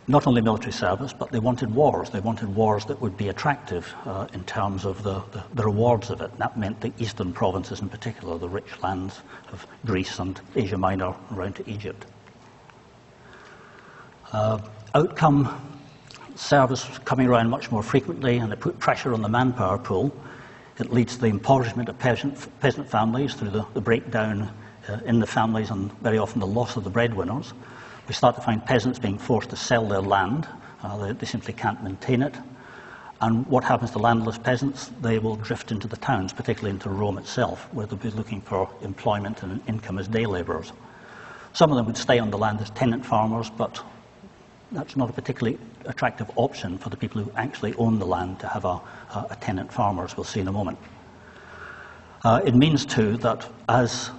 Not only military service, but they wanted wars. They wanted wars that would be attractive in terms of the rewards of it. That meant the eastern provinces in particular, the rich lands of Greece and Asia Minor around to Egypt. Outcome, service was coming around much more frequently, and it put pressure on the manpower pool. It leads to the impoverishment of peasant families through the breakdown in the families and very often the loss of the breadwinners. We start to find peasants being forced to sell their land. They simply can't maintain it. And what happens to landless peasants? They will drift into the towns, particularly into Rome itself, where they'll be looking for employment and an income as day labourers. Some of them would stay on the land as tenant farmers, but that's not a particularly attractive option for the people who actually own the land to have a tenant farmer, as we'll see in a moment. It means, too, that as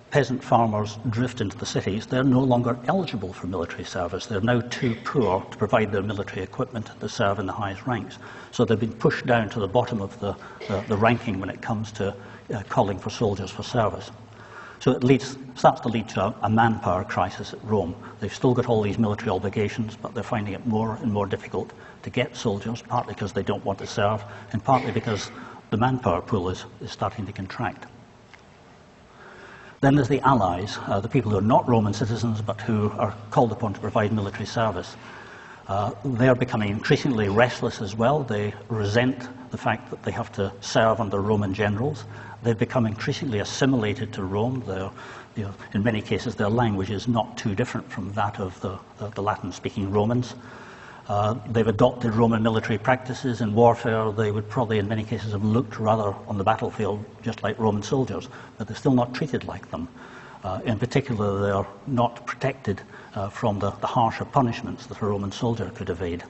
peasant farmers drift into the cities, they're no longer eligible for military service. They're now too poor to provide their military equipment to serve in the highest ranks. So they've been pushed down to the bottom of the ranking when it comes to calling for soldiers for service. So it starts to lead to a manpower crisis at Rome. They've still got all these military obligations, but they're finding it more and more difficult to get soldiers, partly because they don't want to serve, and partly because the manpower pool is starting to contract. Then there's the allies, the people who are not Roman citizens but who are called upon to provide military service. They're becoming increasingly restless as well. They resent the fact that they have to serve under Roman generals. They've become increasingly assimilated to Rome. In many cases, their language is not too different from that of the Latin-speaking Romans. They've adopted Roman military practices in warfare. They would probably, in many cases, have looked rather on the battlefield just like Roman soldiers, but they're still not treated like them. In particular, they are not protected from the harsher punishments that a Roman soldier could evade.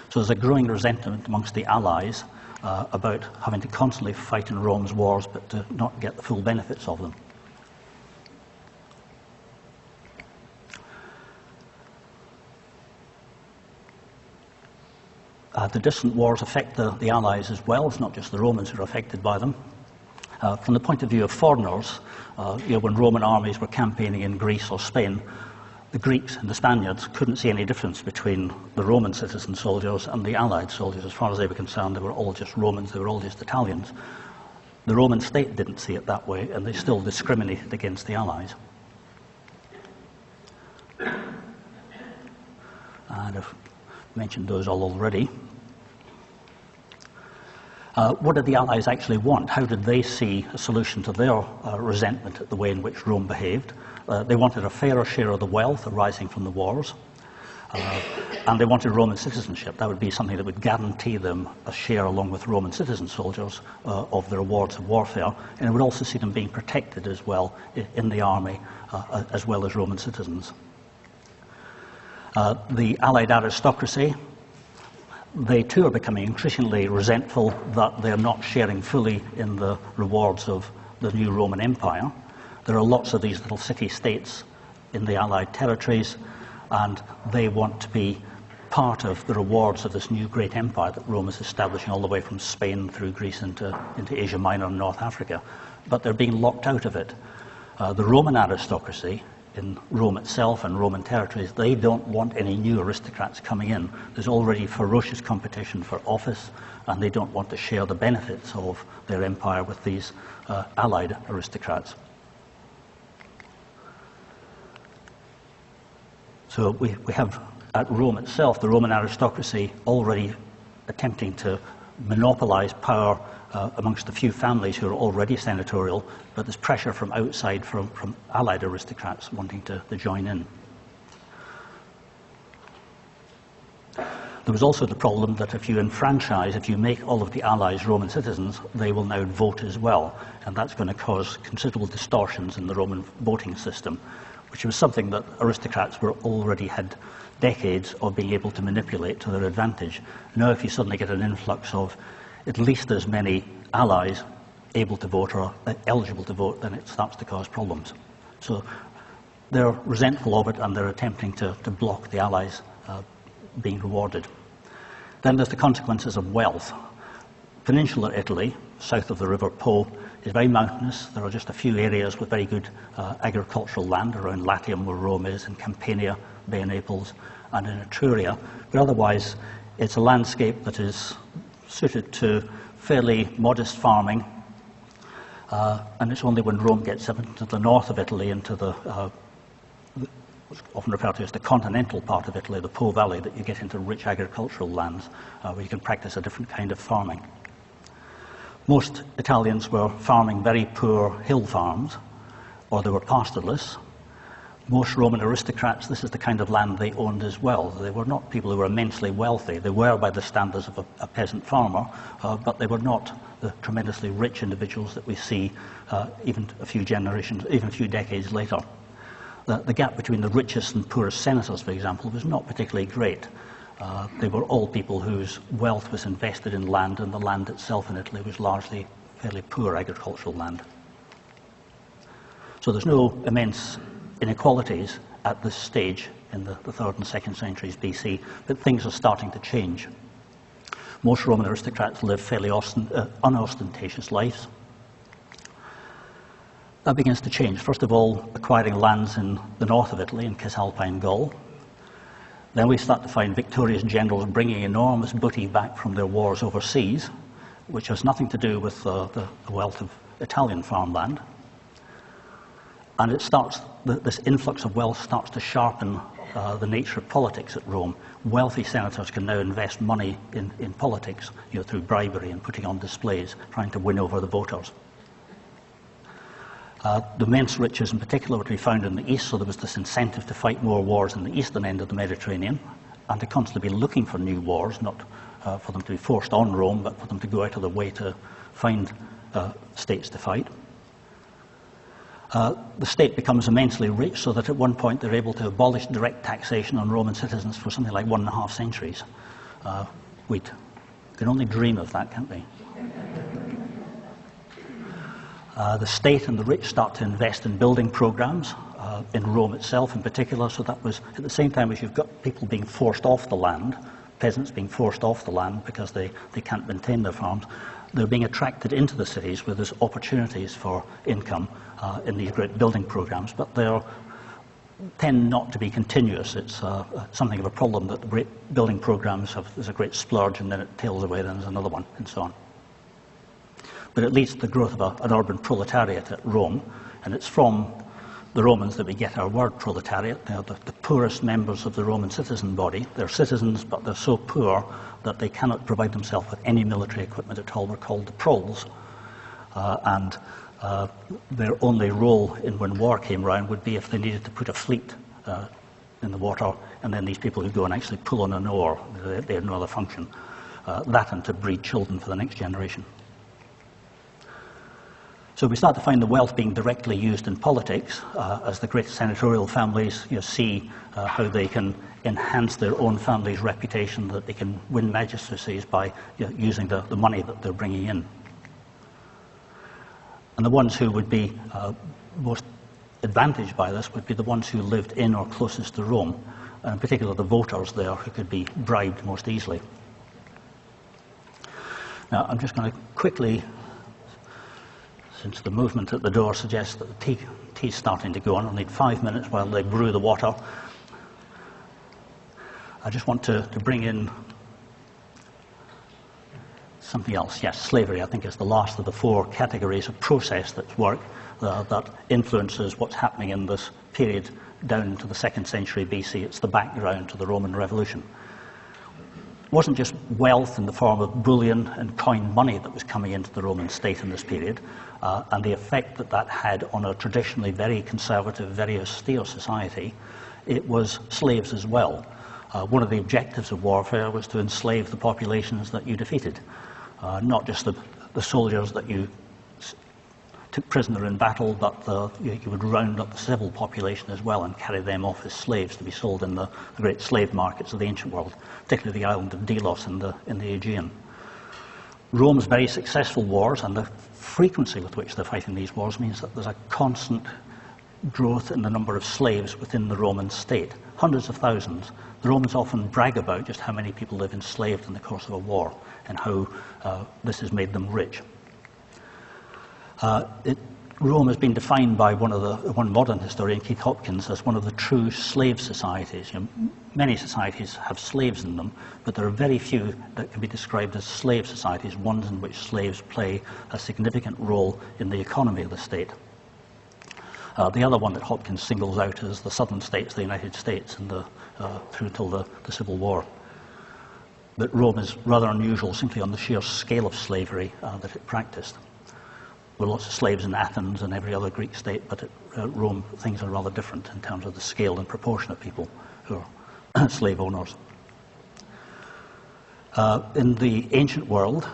So there's a growing resentment amongst the allies about having to constantly fight in Rome's wars, but to not get the full benefits of them. The distant wars affect the allies as well. It's not just the Romans who are affected by them. From the point of view of foreigners, when Roman armies were campaigning in Greece or Spain, the Greeks and the Spaniards couldn't see any difference between the Roman citizen soldiers and the Allied soldiers. As far as they were concerned, they were all just Romans, they were all just Italians. The Roman state didn't see it that way, and they still discriminated against the Allies. And I've mentioned those all already. What did the Allies actually want? How did they see a solution to their resentment at the way in which Rome behaved? They wanted a fairer share of the wealth arising from the wars, and they wanted Roman citizenship. That would be something that would guarantee them a share, along with Roman citizen soldiers, of the rewards of warfare, and it would also see them being protected as well in the army, as well as Roman citizens. The Allied aristocracy, they too are becoming increasingly resentful that they're not sharing fully in the rewards of the new Roman Empire. There are lots of these little city-states in the Allied territories, and they want to be part of the rewards of this new great empire that Rome is establishing all the way from Spain through Greece into Asia Minor and North Africa. But they're being locked out of it. The Roman aristocracy in Rome itself and Roman territories, they don't want any new aristocrats coming in. There's already ferocious competition for office, and they don't want to share the benefits of their empire with these Allied aristocrats. So we have at Rome itself, the Roman aristocracy already attempting to monopolize power amongst the few families who are already senatorial, but there's pressure from outside, from Allied aristocrats wanting to join in. There was also the problem that if you enfranchise, if you make all of the Allies Roman citizens, they will now vote as well, and that's going to cause considerable distortions in the Roman voting system, which was something that aristocrats were already had decades of being able to manipulate to their advantage. Now if you suddenly get an influx of at least as many allies able to vote or eligible to vote, then it starts to cause problems. So they're resentful of it, and they're attempting to block the allies being rewarded. Then there's the consequences of wealth. Peninsular Italy, south of the River Po, is very mountainous. There are just a few areas with very good agricultural land around Latium, where Rome is, in Campania, Bay Naples, and in Etruria. But otherwise, it's a landscape that is suited to fairly modest farming, and it's only when Rome gets up into the north of Italy, into the what's often referred to as the continental part of Italy, the Po Valley, that you get into rich agricultural lands where you can practice a different kind of farming. Most Italians were farming very poor hill farms, or they were pastoralists. Most Roman aristocrats, this is the kind of land they owned as well. They were not people who were immensely wealthy. They were by the standards of a peasant farmer, but they were not the tremendously rich individuals that we see even a few generations, even a few decades later. The gap between the richest and poorest senators, for example, was not particularly great. They were all people whose wealth was invested in land, and the land itself in Italy was largely fairly poor agricultural land. So there's no immense inequalities at this stage in the 3rd and 2nd centuries BC, but things are starting to change. Most Roman aristocrats live fairly unostentatious lives. That begins to change. First of all, acquiring lands in the north of Italy, in Cisalpine Gaul. Then we start to find victorious generals bringing enormous booty back from their wars overseas, which has nothing to do with the wealth of Italian farmland. And it starts, this influx of wealth starts to sharpen the nature of politics at Rome. Wealthy senators can now invest money in politics, through bribery and putting on displays, trying to win over the voters. The immense riches in particular were to be found in the east, so there was this incentive to fight more wars in the eastern end of the Mediterranean, and to constantly be looking for new wars, not for them to be forced on Rome, but for them to go out of their way to find states to fight. The state becomes immensely rich, so that at one point they're able to abolish direct taxation on Roman citizens for something like 1.5 centuries. We can only dream of that, can't we? The state and the rich start to invest in building programs, in Rome itself in particular, so that was at the same time as you've got people being forced off the land, peasants being forced off the land because they can't maintain their farms, they're being attracted into the cities where there's opportunities for income in these great building programs, but they tend not to be continuous. It's something of a problem that the great building programs have. There's a great splurge and then it tails away, then there's another one, and so on. But it leads to the growth of an urban proletariat at Rome, and it's from the Romans that we get our word proletariat. They're the poorest members of the Roman citizen body. They're citizens, but they're so poor that they cannot provide themselves with any military equipment at all. They're called the proles, and their only role when war came round would be if they needed to put a fleet in the water, and then these people would go and actually pull on an oar. They had no other function. That and to breed children for the next generation. So we start to find the wealth being directly used in politics as the great senatorial families see how they can enhance their own family's reputation, that they can win magistracies by using the money that they're bringing in. And the ones who would be most advantaged by this would be the ones who lived in or closest to Rome, and in particular the voters there who could be bribed most easily. Now I'm just going to quickly, since the movement at the door suggests that the tea's starting to go on, I'll need 5 minutes while they brew the water. I just want to bring in something else. Yes, slavery, I think, is the last of the 4 categories of process that's work that influences what's happening in this period down into the 2nd century BC. It's the background to the Roman Revolution. It wasn't just wealth in the form of bullion and coined money that was coming into the Roman state in this period, and the effect that had on a traditionally very conservative, very austere society. It was slaves as well. One of the objectives of warfare was to enslave the populations that you defeated, not just the soldiers that you took prisoner in battle, but you would round up the civil population as well and carry them off as slaves to be sold in the great slave markets of the ancient world, particularly the island of Delos in the Aegean. Rome's very successful wars and the frequency with which they're fighting these wars means that there's a constant growth in the number of slaves within the Roman state, hundreds of thousands. The Romans often brag about just how many people live enslaved in the course of a war and how this has made them rich. Rome has been defined by one modern historian, Keith Hopkins, as one of the true slave societies. You know, many societies have slaves in them, but there are very few that can be described as slave societies, ones in which slaves play a significant role in the economy of the state. The other one that Hopkins singles out is the southern states, the United States, and through till the Civil War. But Rome is rather unusual simply on the sheer scale of slavery that it practiced. There were lots of slaves in Athens and every other Greek state, but at Rome things are rather different in terms of the scale and proportion of people who are slave owners. In the ancient world,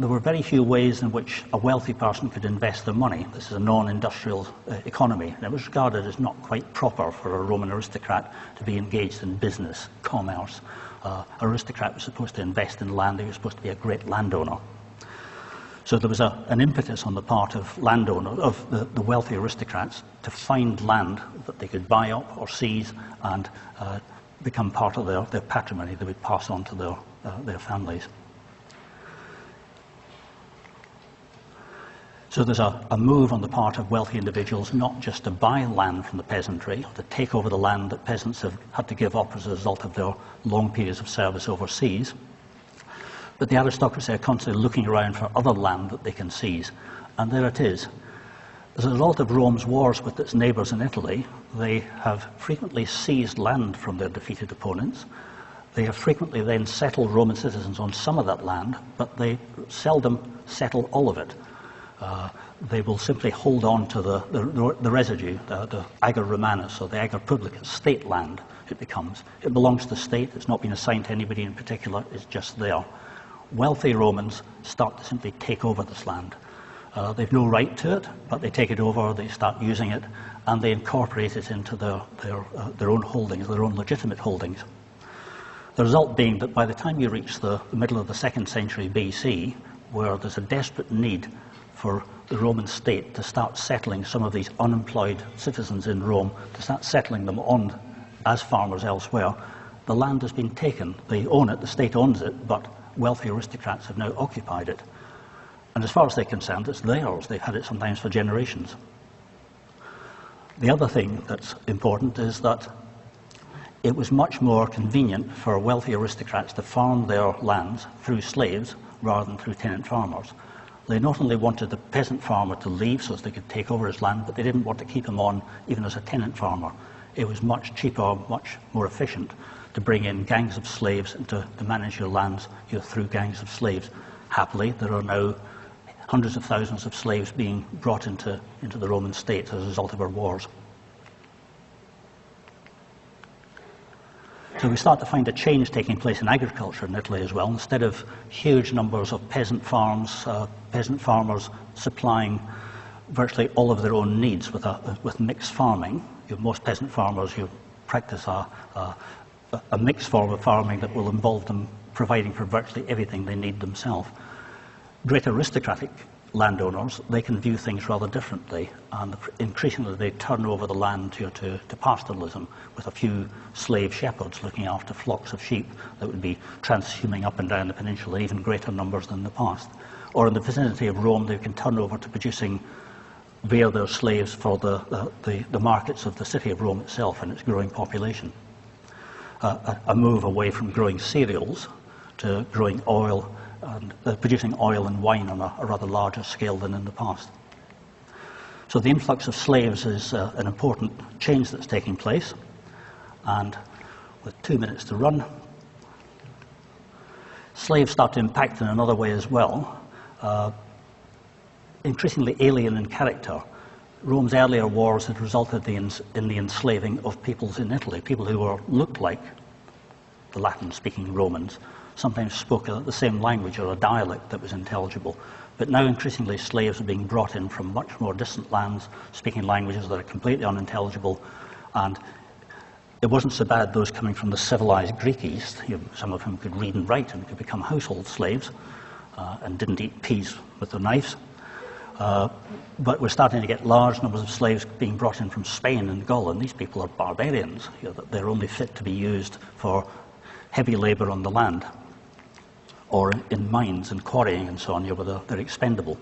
there were very few ways in which a wealthy person could invest their money. This is a non-industrial economy, and it was regarded as not quite proper for a Roman aristocrat to be engaged in business, commerce. An aristocrat was supposed to invest in land, he was supposed to be a great landowner. So there was an impetus on the part of landowners, of the wealthy aristocrats, to find land that they could buy up or seize and become part of their patrimony they would pass on to their families. So there's a move on the part of wealthy individuals not just to buy land from the peasantry, or to take over the land that peasants have had to give up as a result of their long periods of service overseas, but the aristocracy are constantly looking around for other land that they can seize. And there it is. As a result of Rome's wars with its neighbours in Italy, they have frequently seized land from their defeated opponents. They have frequently then settled Roman citizens on some of that land, but they seldom settle all of it. They will simply hold on to the residue, the ager romanus, or the ager publicus, state land it becomes. It belongs to the state, it's not been assigned to anybody in particular, it's just there. Wealthy Romans start to simply take over this land. They've no right to it, but they take it over, they start using it, and they incorporate it into their own holdings, their own legitimate holdings. The result being that by the time you reach the middle of the 2nd century BC, where there's a desperate need for the Roman state to start settling some of these unemployed citizens in Rome, to start settling them on as farmers elsewhere, the land has been taken. They own it, the state owns it, but wealthy aristocrats have now occupied it. And as far as they're concerned, it's theirs. They've had it sometimes for generations. The other thing that's important is that it was much more convenient for wealthy aristocrats to farm their lands through slaves rather than through tenant farmers. They not only wanted the peasant farmer to leave so as they could take over his land, but they didn't want to keep him on even as a tenant farmer. It was much cheaper, much more efficient to bring in gangs of slaves and to manage your lands through gangs of slaves. Happily, there are now hundreds of thousands of slaves being brought into the Roman state as a result of our wars. So we start to find a change taking place in agriculture in Italy as well. Instead of huge numbers of peasant farms, peasant farmers supplying virtually all of their own needs with mixed farming. Most peasant farmers practice a mixed form of farming that will involve them providing for virtually everything they need themselves. Great aristocratic landowners, they can view things rather differently, and increasingly they turn over the land to pastoralism, with a few slave shepherds looking after flocks of sheep that would be transhuming up and down the peninsula in even greater numbers than the past. Or in the vicinity of Rome, they can turn over to producing via their slaves for the markets of the city of Rome itself and its growing population. A move away from growing cereals to growing oil and producing oil and wine on a rather larger scale than in the past. So the influx of slaves is an important change that's taking place, and with 2 minutes to run, slaves start to impact in another way as well. Increasingly alien in character. Rome's earlier wars had resulted in the enslaving of peoples in Italy, people who looked like the Latin-speaking Romans, sometimes spoke the same language or a dialect that was intelligible, But now increasingly slaves are being brought in from much more distant lands, speaking languages that are completely unintelligible, and it wasn't so bad those coming from the civilized Greek East, some of whom could read and write and could become household slaves and didn't eat peas with their knives. But we're starting to get large numbers of slaves being brought in from Spain and Gaul, and these people are barbarians. They're only fit to be used for heavy labour on the land, or in mines and quarrying and so on, where they're expendable.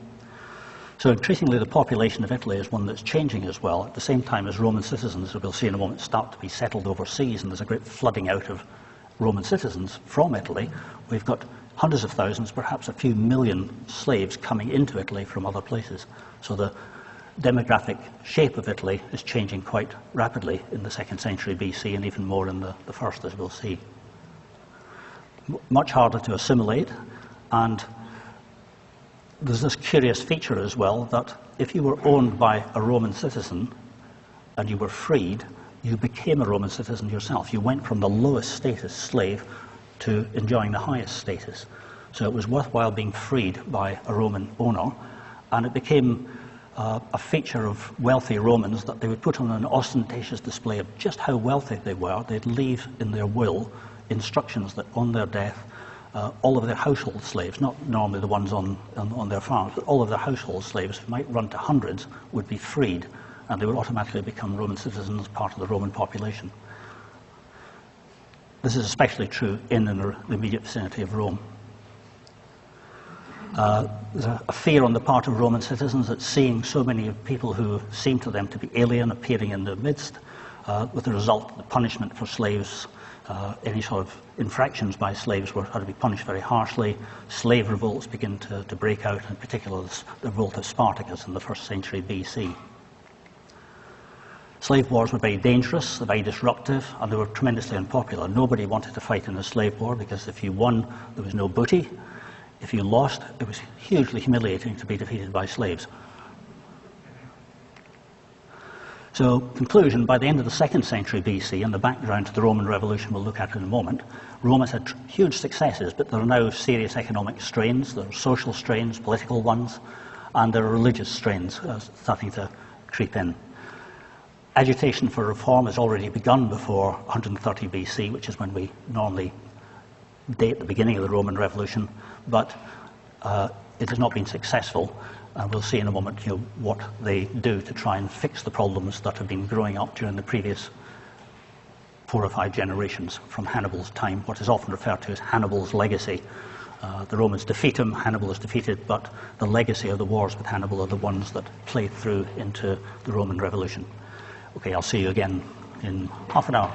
So increasingly the population of Italy is one that's changing as well, at the same time as Roman citizens, as we'll see in a moment, start to be settled overseas, and there's a great flooding out of Roman citizens from Italy. We've got hundreds of thousands, perhaps a few million slaves coming into Italy from other places. So the demographic shape of Italy is changing quite rapidly in the 2nd century BC, and even more in the 1st, as we'll see. Much harder to assimilate, and there's this curious feature as well, that if you were owned by a Roman citizen and you were freed, you became a Roman citizen yourself. You went from the lowest status slave to enjoying the highest status. So it was worthwhile being freed by a Roman owner, and it became a feature of wealthy Romans that they would put on an ostentatious display of just how wealthy they were. They'd leave in their will instructions that on their death, all of their household slaves, not normally the ones on their farms, but all of their household slaves, who might run to hundreds, would be freed, and they would automatically become Roman citizens, part of the Roman population. This is especially true in the immediate vicinity of Rome. There's a fear on the part of Roman citizens at seeing so many people who seem to them to be alien appearing in their midst, with the result that the punishment for slaves, any sort of infractions by slaves had to be punished very harshly. Slave revolts begin to break out, in particular the revolt of Spartacus in the 1st century BC. Slave wars were very dangerous, very disruptive, and they were tremendously unpopular. Nobody wanted to fight in a slave war, because if you won, there was no booty. If you lost, it was hugely humiliating to be defeated by slaves. So, conclusion, by the end of the 2nd century BC, and the background to the Roman Revolution we'll look at in a moment, Rome has had huge successes, but there are now serious economic strains, there are social strains, political ones, and there are religious strains starting to creep in. Agitation for reform has already begun before 130 BC, which is when we normally date the beginning of the Roman Revolution, but it has not been successful. And we'll see in a moment what they do to try and fix the problems that have been growing up during the previous 4 or 5 generations from Hannibal's time, what is often referred to as Hannibal's legacy. The Romans defeat him, Hannibal is defeated, but the legacy of the wars with Hannibal are the ones that play through into the Roman Revolution. Okay, I'll see you again in half an hour.